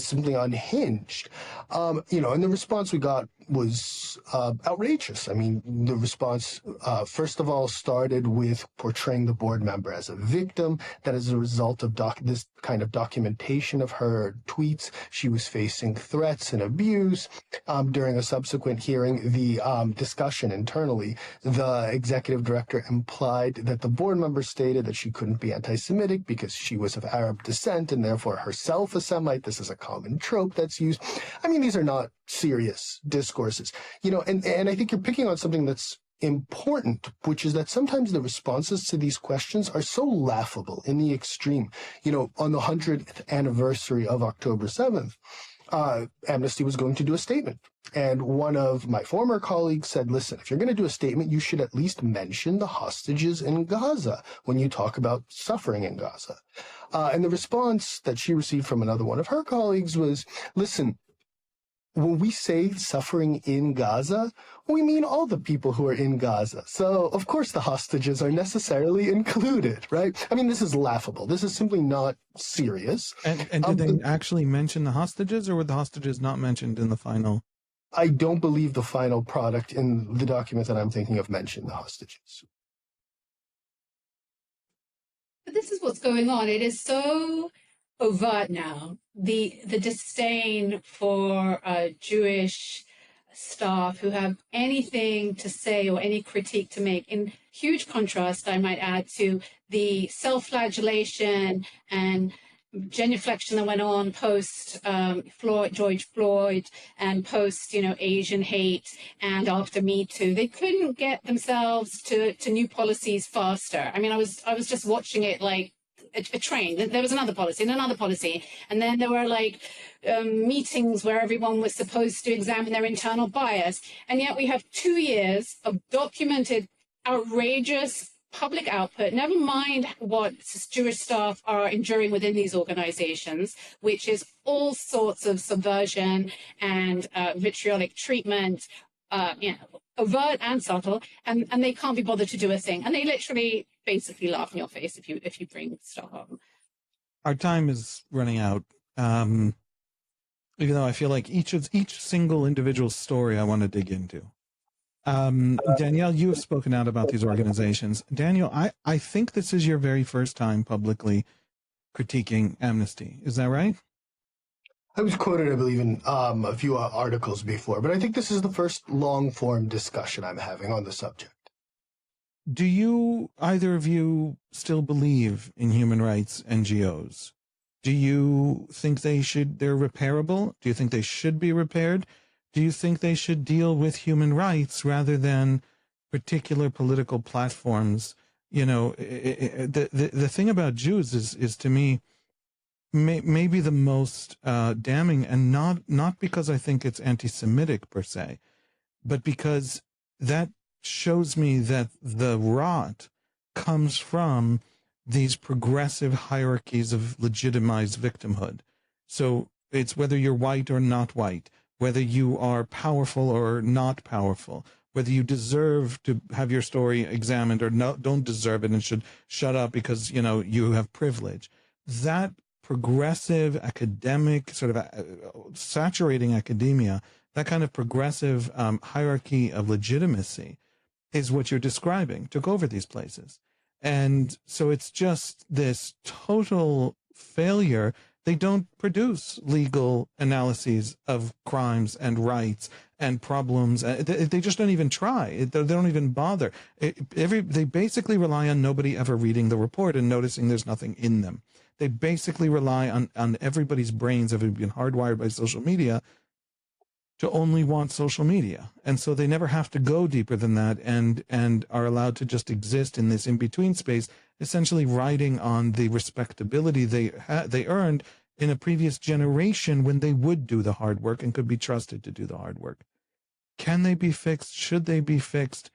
simply unhinged. And the response we got was outrageous. I mean, the response, first of all, started with portraying the board member as a victim, that as a result of this kind of documentation of her tweets, she was facing threats and abuse. During a subsequent hearing, the discussion internally, the executive director implied that the board member stated that she couldn't be anti-Semitic because she was of Arab descent and therefore herself a Semite. This is a common trope that's used. I mean, these are not serious discourses, and I think you're picking on something that's important, which is that sometimes the responses to these questions are so laughable in the extreme. On the 100th anniversary of October 7th, Amnesty was going to do a statement. And one of my former colleagues said, listen, if you're going to do a statement, you should at least mention the hostages in Gaza when you talk about suffering in Gaza. And the response that she received from another one of her colleagues was, listen, when we say suffering in Gaza, we mean all the people who are in Gaza. So, of course, the hostages are necessarily included, right? I mean, this is laughable. This is simply not serious. And did they actually mention the hostages, or were the hostages not mentioned in the final? I don't believe the final product in the document that I'm thinking of mentioned the hostages. But this is what's going on. It is so overt now, the disdain for Jewish staff who have anything to say or any critique to make, in huge contrast, I might add, to the self-flagellation and genuflection that went on post George Floyd and post Asian hate and after Me Too. They couldn't get themselves to new policies faster. I mean, I was just watching it like a train. There was another policy and another policy, and then there were meetings where everyone was supposed to examine their internal bias, and yet we have 2 years of documented outrageous public output, never mind what Jewish staff are enduring within these organizations, which is all sorts of subversion and vitriolic treatment, overt and subtle, and they can't be bothered to do a thing. And they literally basically laugh in your face if you bring stuff up. Our time is running out. Even though I feel like each single individual story I want to dig into. Danielle, you have spoken out about these organizations. Danielle, I think this is your very first time publicly critiquing Amnesty. Is that right? I was quoted, I believe, in a few articles before, but I think this is the first long-form discussion I'm having on the subject. Do you, either of you, still believe in human rights NGOs? Do you think they're repairable? Do you think they should be repaired? Do you think they should deal with human rights rather than particular political platforms? You know, the thing about Jews is to me, maybe the most damning, and not because I think it's anti-Semitic per se, but because that shows me that the rot comes from these progressive hierarchies of legitimized victimhood. So it's whether you're white or not white, whether you are powerful or not powerful, whether you deserve to have your story examined or don't deserve it and should shut up because, you know, you have privilege. That progressive academic sort of saturating academia, that kind of progressive hierarchy of legitimacy is what you're describing, took over these places. And so it's just this total failure. They don't produce legal analyses of crimes and rights and problems. They just don't even try. They don't even bother. They basically rely on nobody ever reading the report and noticing there's nothing in them. They basically rely on everybody's brains having been hardwired by social media to only want social media. And so they never have to go deeper than that and are allowed to just exist in this in-between space, essentially riding on the respectability they earned in a previous generation when they would do the hard work and could be trusted to do the hard work. Can they be fixed? Should they be fixed?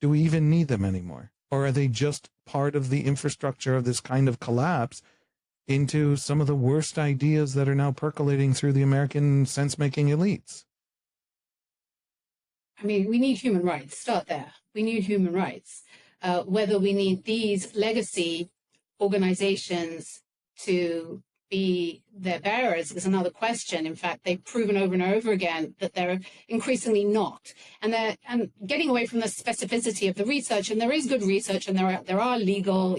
Do we even need them anymore? Or are they just part of the infrastructure of this kind of collapse into some of the worst ideas that are now percolating through the American sense-making elites? I mean, we need human rights. Start there. We need human rights. Whether we need these legacy organizations to be their bearers is another question. In fact, they've proven over and over again that they're increasingly not. And getting away from the specificity of the research, and there is good research, and there are legal,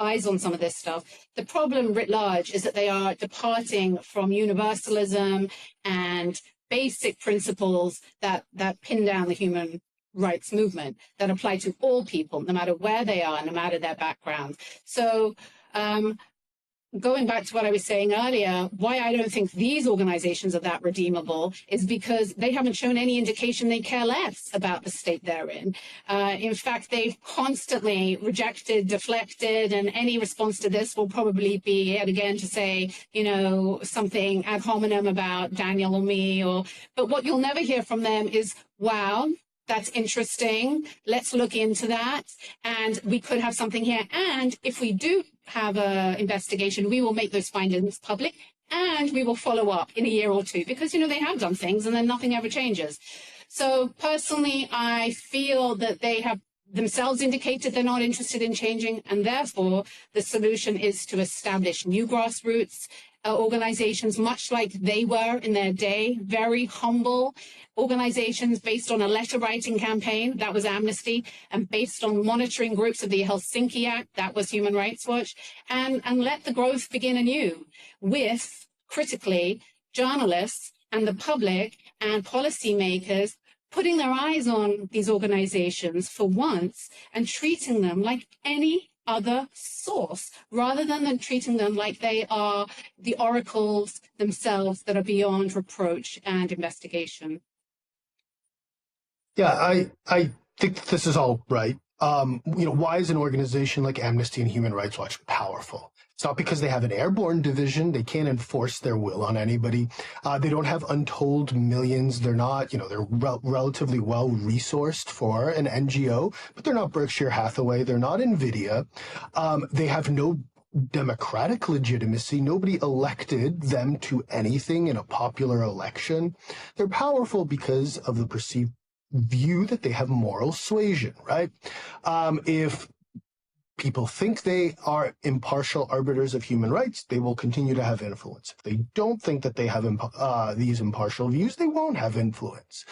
eyes on some of this stuff. The problem writ large is that they are departing from universalism and basic principles that pin down the human rights movement, that apply to all people, no matter where they are, no matter their background. So going back to what I was saying earlier, why I don't think these organizations are that redeemable is because they haven't shown any indication they care less about the state they're in. In fact, they've constantly rejected, deflected, and any response to this will probably be yet again to say, something ad hominem about Danielle or me. But what you'll never hear from them is, wow, that's interesting. Let's look into that. And we could have something here. And if we do have an investigation, we will make those findings public and we will follow up in a year or two because, they have done things and then nothing ever changes. So personally, I feel that they have themselves indicated they're not interested in changing. And therefore, the solution is to establish new grassroots organizations, much like they were in their day, very humble organizations based on a letter writing campaign, that was Amnesty, and based on monitoring groups of the Helsinki Act, that was Human Rights Watch, and let the growth begin anew with, critically, journalists and the public and policymakers putting their eyes on these organizations for once and treating them like any other source, rather than treating them like they are the oracles themselves that are beyond reproach and investigation. Yeah, I think that this is all right. Why is an organization like Amnesty and Human Rights Watch powerful? It's not because they have an airborne division. They can't enforce their will on anybody. They don't have untold millions. They're not, they're relatively well resourced for an NGO, but they're not Berkshire Hathaway. They're not NVIDIA. They have no democratic legitimacy. Nobody elected them to anything in a popular election. They're powerful because of the perceived view that they have moral suasion, right? If people think they are impartial arbiters of human rights, they will continue to have influence. If they don't think that they have these impartial views, they won't have influence.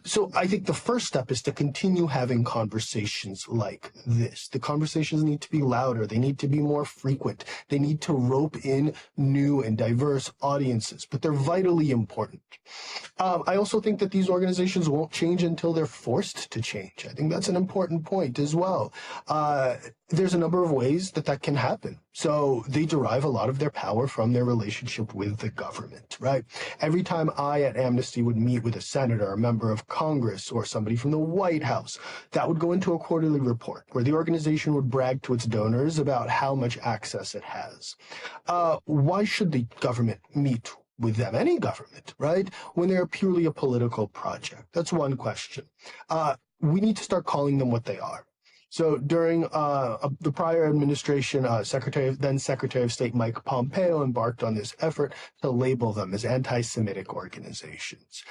So I think the first step is to continue having conversations like this. The conversations need to be louder. They need to be more frequent. They need to rope in new and diverse audiences, but they're vitally important. I also think that these organizations won't change until they're forced to change. I think that's an important point as well. There's a number of ways that can happen. So they derive a lot of their power from their relationship with the government, right? Every time I at Amnesty would meet with a senator, a member of Congress, or somebody from the White House, that would go into a quarterly report where the organization would brag to its donors about how much access it has. Why should the government meet with them, any government, right, when they're purely a political project? That's one question. We need to start calling them what they are. So during the prior administration, then Secretary of State Mike Pompeo embarked on this effort to label them as anti-Semitic organizations.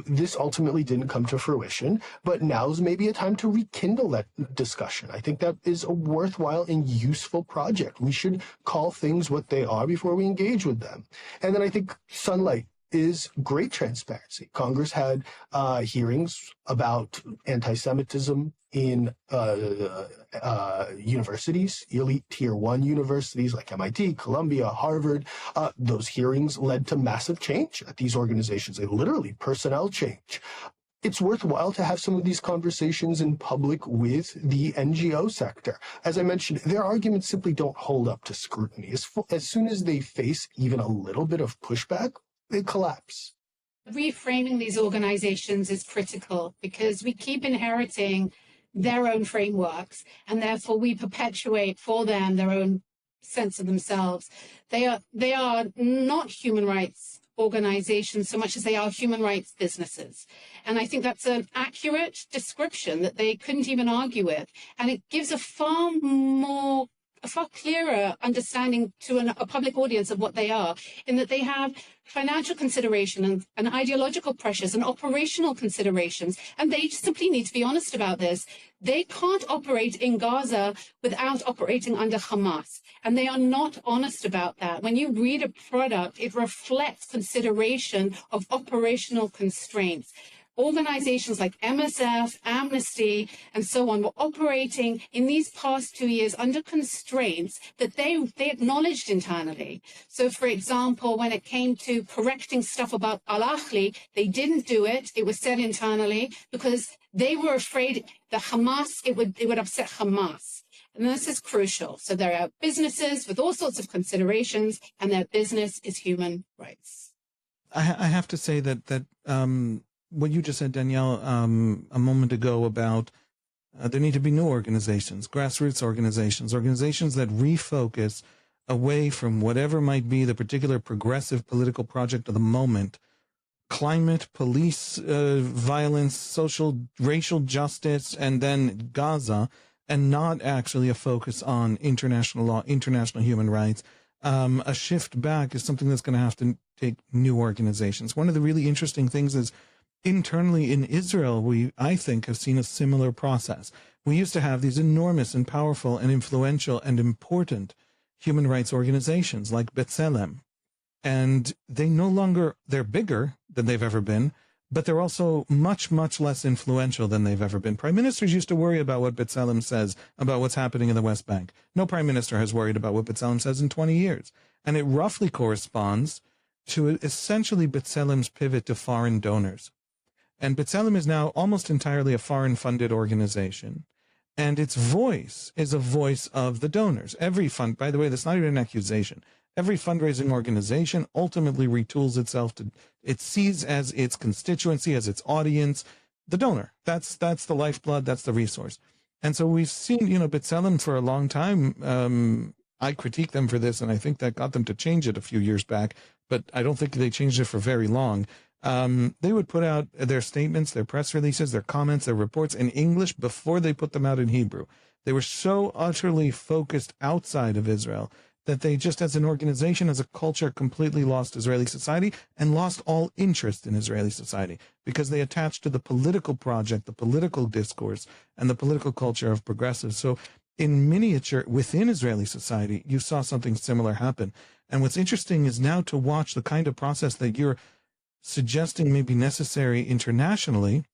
This ultimately didn't come to fruition, but now's maybe a time to rekindle that discussion. I think that is a worthwhile and useful project. We should call things what they are before we engage with them. And then I think sunlight is great transparency. Congress had hearings about anti-Semitism in universities, elite tier 1 universities like MIT, Columbia, Harvard. Those hearings led to massive change at these organizations, literally personnel change. It's worthwhile to have some of these conversations in public with the NGO sector. As I mentioned, their arguments simply don't hold up to scrutiny. As soon as they face even a little bit of pushback, they collapse. Reframing these organizations is critical because we keep inheriting their own frameworks, and therefore we perpetuate for them their own sense of themselves. They are not human rights organizations so much as they are human rights businesses. And I think that's an accurate description that they couldn't even argue with. And it gives a far clearer understanding to a public audience of what they are, in that they have financial consideration and ideological pressures and operational considerations, and they simply need to be honest about this. They can't operate in Gaza without operating under Hamas, and they are not honest about that. When you read a product, it reflects consideration of operational constraints. Organizations like MSF, Amnesty, and so on were operating in these past 2 years under constraints that they acknowledged internally. So, for example, when it came to correcting stuff about Al-Ahli, they didn't do it. It was said internally because they were afraid that it would upset Hamas. And this is crucial. So there are businesses with all sorts of considerations, and their business is human rights. I have to say that what you just said, Danielle, a moment ago about there need to be new organizations, grassroots organizations that refocus away from whatever might be the particular progressive political project of the moment, climate, police violence, racial justice, and then Gaza, and not actually a focus on international law, international human rights. A shift back is something that's going to have to take new organizations. One of the really interesting things is internally in Israel, I think, have seen a similar process. We used to have these enormous and powerful and influential and important human rights organizations like B'Tselem. And they're bigger than they've ever been, but they're also much, much less influential than they've ever been. Prime ministers used to worry about what B'Tselem says about what's happening in the West Bank. No prime minister has worried about what B'Tselem says in 20 years. And it roughly corresponds to essentially B'Tselem's pivot to foreign donors. And B'Tselem is now almost entirely a foreign-funded organization, and its voice is a voice of the donors. By the way, that's not even an accusation. Every fundraising organization ultimately retools itself it sees as its constituency, as its audience, the donor. That's the lifeblood, that's the resource. And so we've seen, B'Tselem for a long time. I critique them for this, and I think that got them to change it a few years back, but I don't think they changed it for very long. They would put out their statements, their press releases, their comments, their reports in English before they put them out in Hebrew. They were so utterly focused outside of Israel that they just as an organization, as a culture, completely lost Israeli society and lost all interest in Israeli society because they attached to the political project, the political discourse, and the political culture of progressives. So in miniature, within Israeli society, you saw something similar happen. And what's interesting is now to watch the kind of process that you're suggesting may be necessary internationally.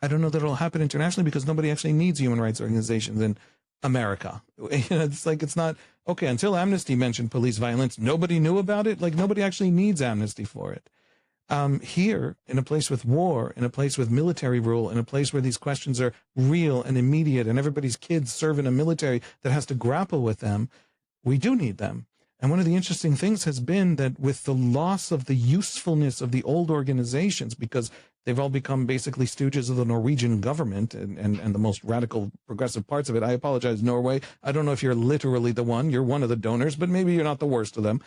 I don't know that it'll happen internationally because nobody actually needs human rights organizations in America. It's like, it's not, okay, until Amnesty mentioned police violence, nobody knew about it. Like, nobody actually needs Amnesty for it. Here, in a place with war, in a place with military rule, in a place where these questions are real and immediate and everybody's kids serve in a military that has to grapple with them, we do need them. And one of the interesting things has been that with the loss of the usefulness of the old organizations, because they've all become basically stooges of the Norwegian government and the most radical progressive parts of it. I apologize, Norway. I don't know if you're literally the one. You're one of the donors, but maybe you're not the worst of them.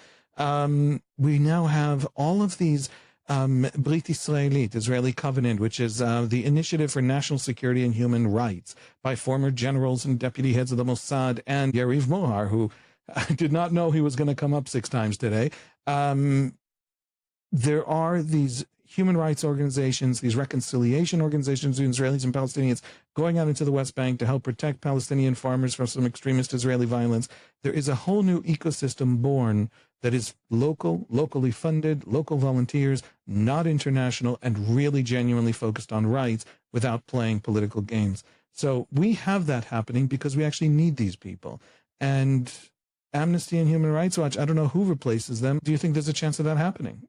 We now have all of these Brit Israelit, Israeli Covenant, which is the Initiative for National Security and Human Rights by former generals and deputy heads of the Mossad and Yariv Mohar, who I did not know he was going to come up 6 times today. There are these human rights organizations, these reconciliation organizations, Israelis and Palestinians, going out into the West Bank to help protect Palestinian farmers from some extremist Israeli violence. There is a whole new ecosystem born that is local, locally funded, local volunteers, not international, and really genuinely focused on rights without playing political games. So we have that happening because we actually need these people. And Amnesty and Human Rights Watch, I don't know who replaces them. Do you think there's a chance of that happening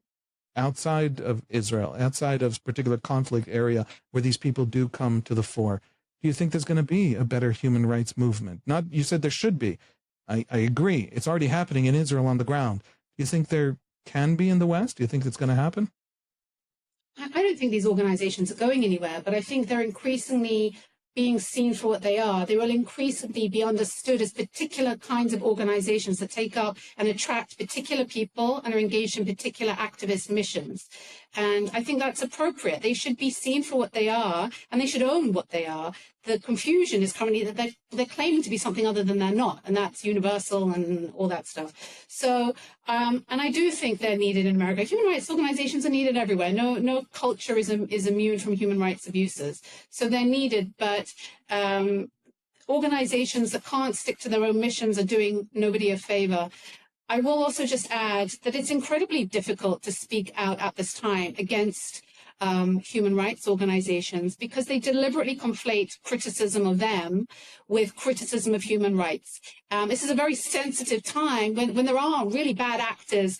outside of Israel, outside of particular conflict area where these people do come to the fore? Do you think there's going to be a better human rights movement? Not, you said there should be. I agree. It's already happening in Israel on the ground. Do you think there can be in the West? Do you think it's going to happen? I don't think these organizations are going anywhere, but I think they're increasingly being seen for what they are. They will increasingly be understood as particular kinds of organizations that take up and attract particular people and are engaged in particular activist missions. And I think that's appropriate. They should be seen for what they are, and they should own what they are. The confusion is currently that they're claiming to be something other than they're not, and that's universal and all that stuff. So, and I do think they're needed in America. Human rights organizations are needed everywhere. No culture is immune from human rights abuses. So they're needed, but organizations that can't stick to their own missions are doing nobody a favor. I will also just add that it's incredibly difficult to speak out at this time against human rights organizations because they deliberately conflate criticism of them with criticism of human rights. This is a very sensitive time when there are really bad actors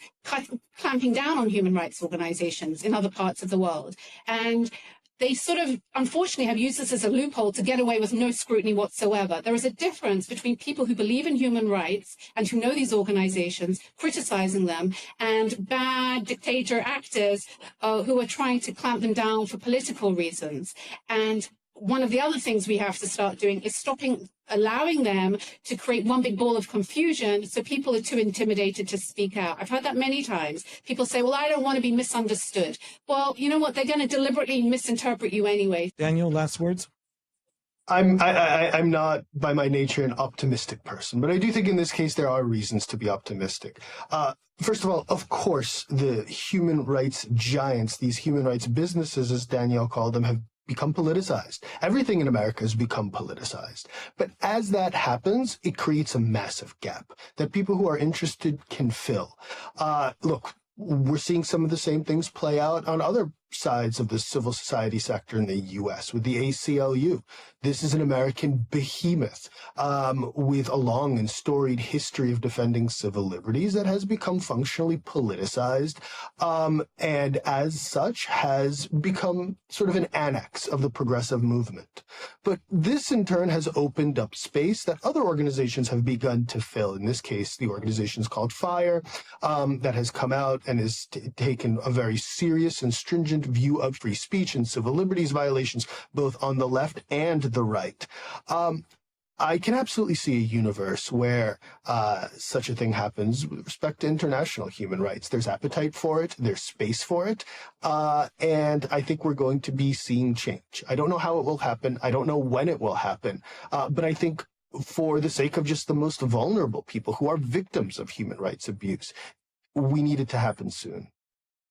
clamping down on human rights organizations in other parts of the world. And they sort of, unfortunately, have used this as a loophole to get away with no scrutiny whatsoever. There is a difference between people who believe in human rights and who know these organizations, criticizing them, and bad dictator actors who are trying to clamp them down for political reasons. And one of the other things we have to start doing is allowing them to create one big ball of confusion so people are too intimidated to speak out. I've heard that many times. People say, well, I don't want to be misunderstood. Well, you know what? They're going to deliberately misinterpret you anyway. Daniel, last words? I'm not by my nature an optimistic person, but I do think in this case there are reasons to be optimistic. First of all, of course, the human rights giants, these human rights businesses, as Danielle called them, have become politicized. Everything in America has become politicized. But as that happens, it creates a massive gap that people who are interested can fill. Look, we're seeing some of the same things play out on other sides of the civil society sector in the U.S. with the ACLU. This is an American behemoth with a long and storied history of defending civil liberties that has become functionally politicized and as such has become sort of an annex of the progressive movement. But this in turn has opened up space that other organizations have begun to fill. In this case, the organization is called FIRE that has come out and has taken a very serious and stringent view of free speech and civil liberties violations, both on the left and the right. I can absolutely see a universe where such a thing happens with respect to international human rights. There's appetite for it, there's space for it, and I think we're going to be seeing change. I don't know how it will happen, I don't know when it will happen, but I think for the sake of just the most vulnerable people who are victims of human rights abuse. We need it to happen soon.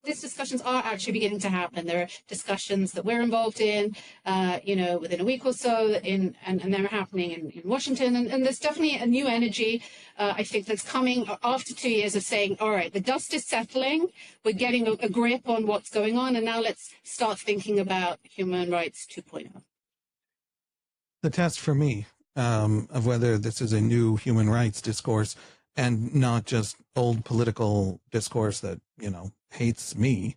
These discussions are actually beginning to happen. There are discussions that we're involved in, within a week or so, and they're happening in Washington. And there's definitely a new energy, I think, that's coming after 2 years of saying, all right, the dust is settling. We're getting a grip on what's going on. And now let's start thinking about human rights 2.0. The test for me of whether this is a new human rights discourse and not just old political discourse that, hates me,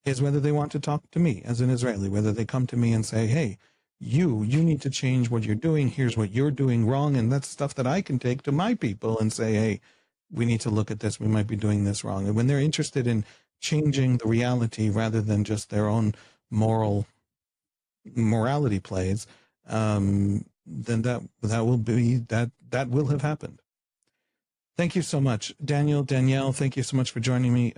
is whether they want to talk to me as an Israeli, whether they come to me and say, hey, you need to change what you're doing. Here's what you're doing wrong. And that's stuff that I can take to my people and say, hey, we need to look at this. We might be doing this wrong. And when they're interested in changing the reality rather than just their own morality plays, then that will have happened. Thank you so much, Danielle. Thank you so much for joining me.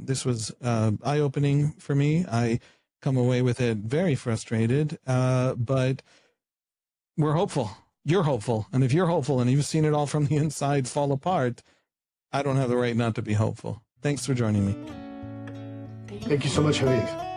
This was eye-opening for me. I come away with it very frustrated, but we're hopeful. You're hopeful. And if you're hopeful and you've seen it all from the inside fall apart, I don't have the right not to be hopeful. Thanks for joining me. Thank you so much, Haviv.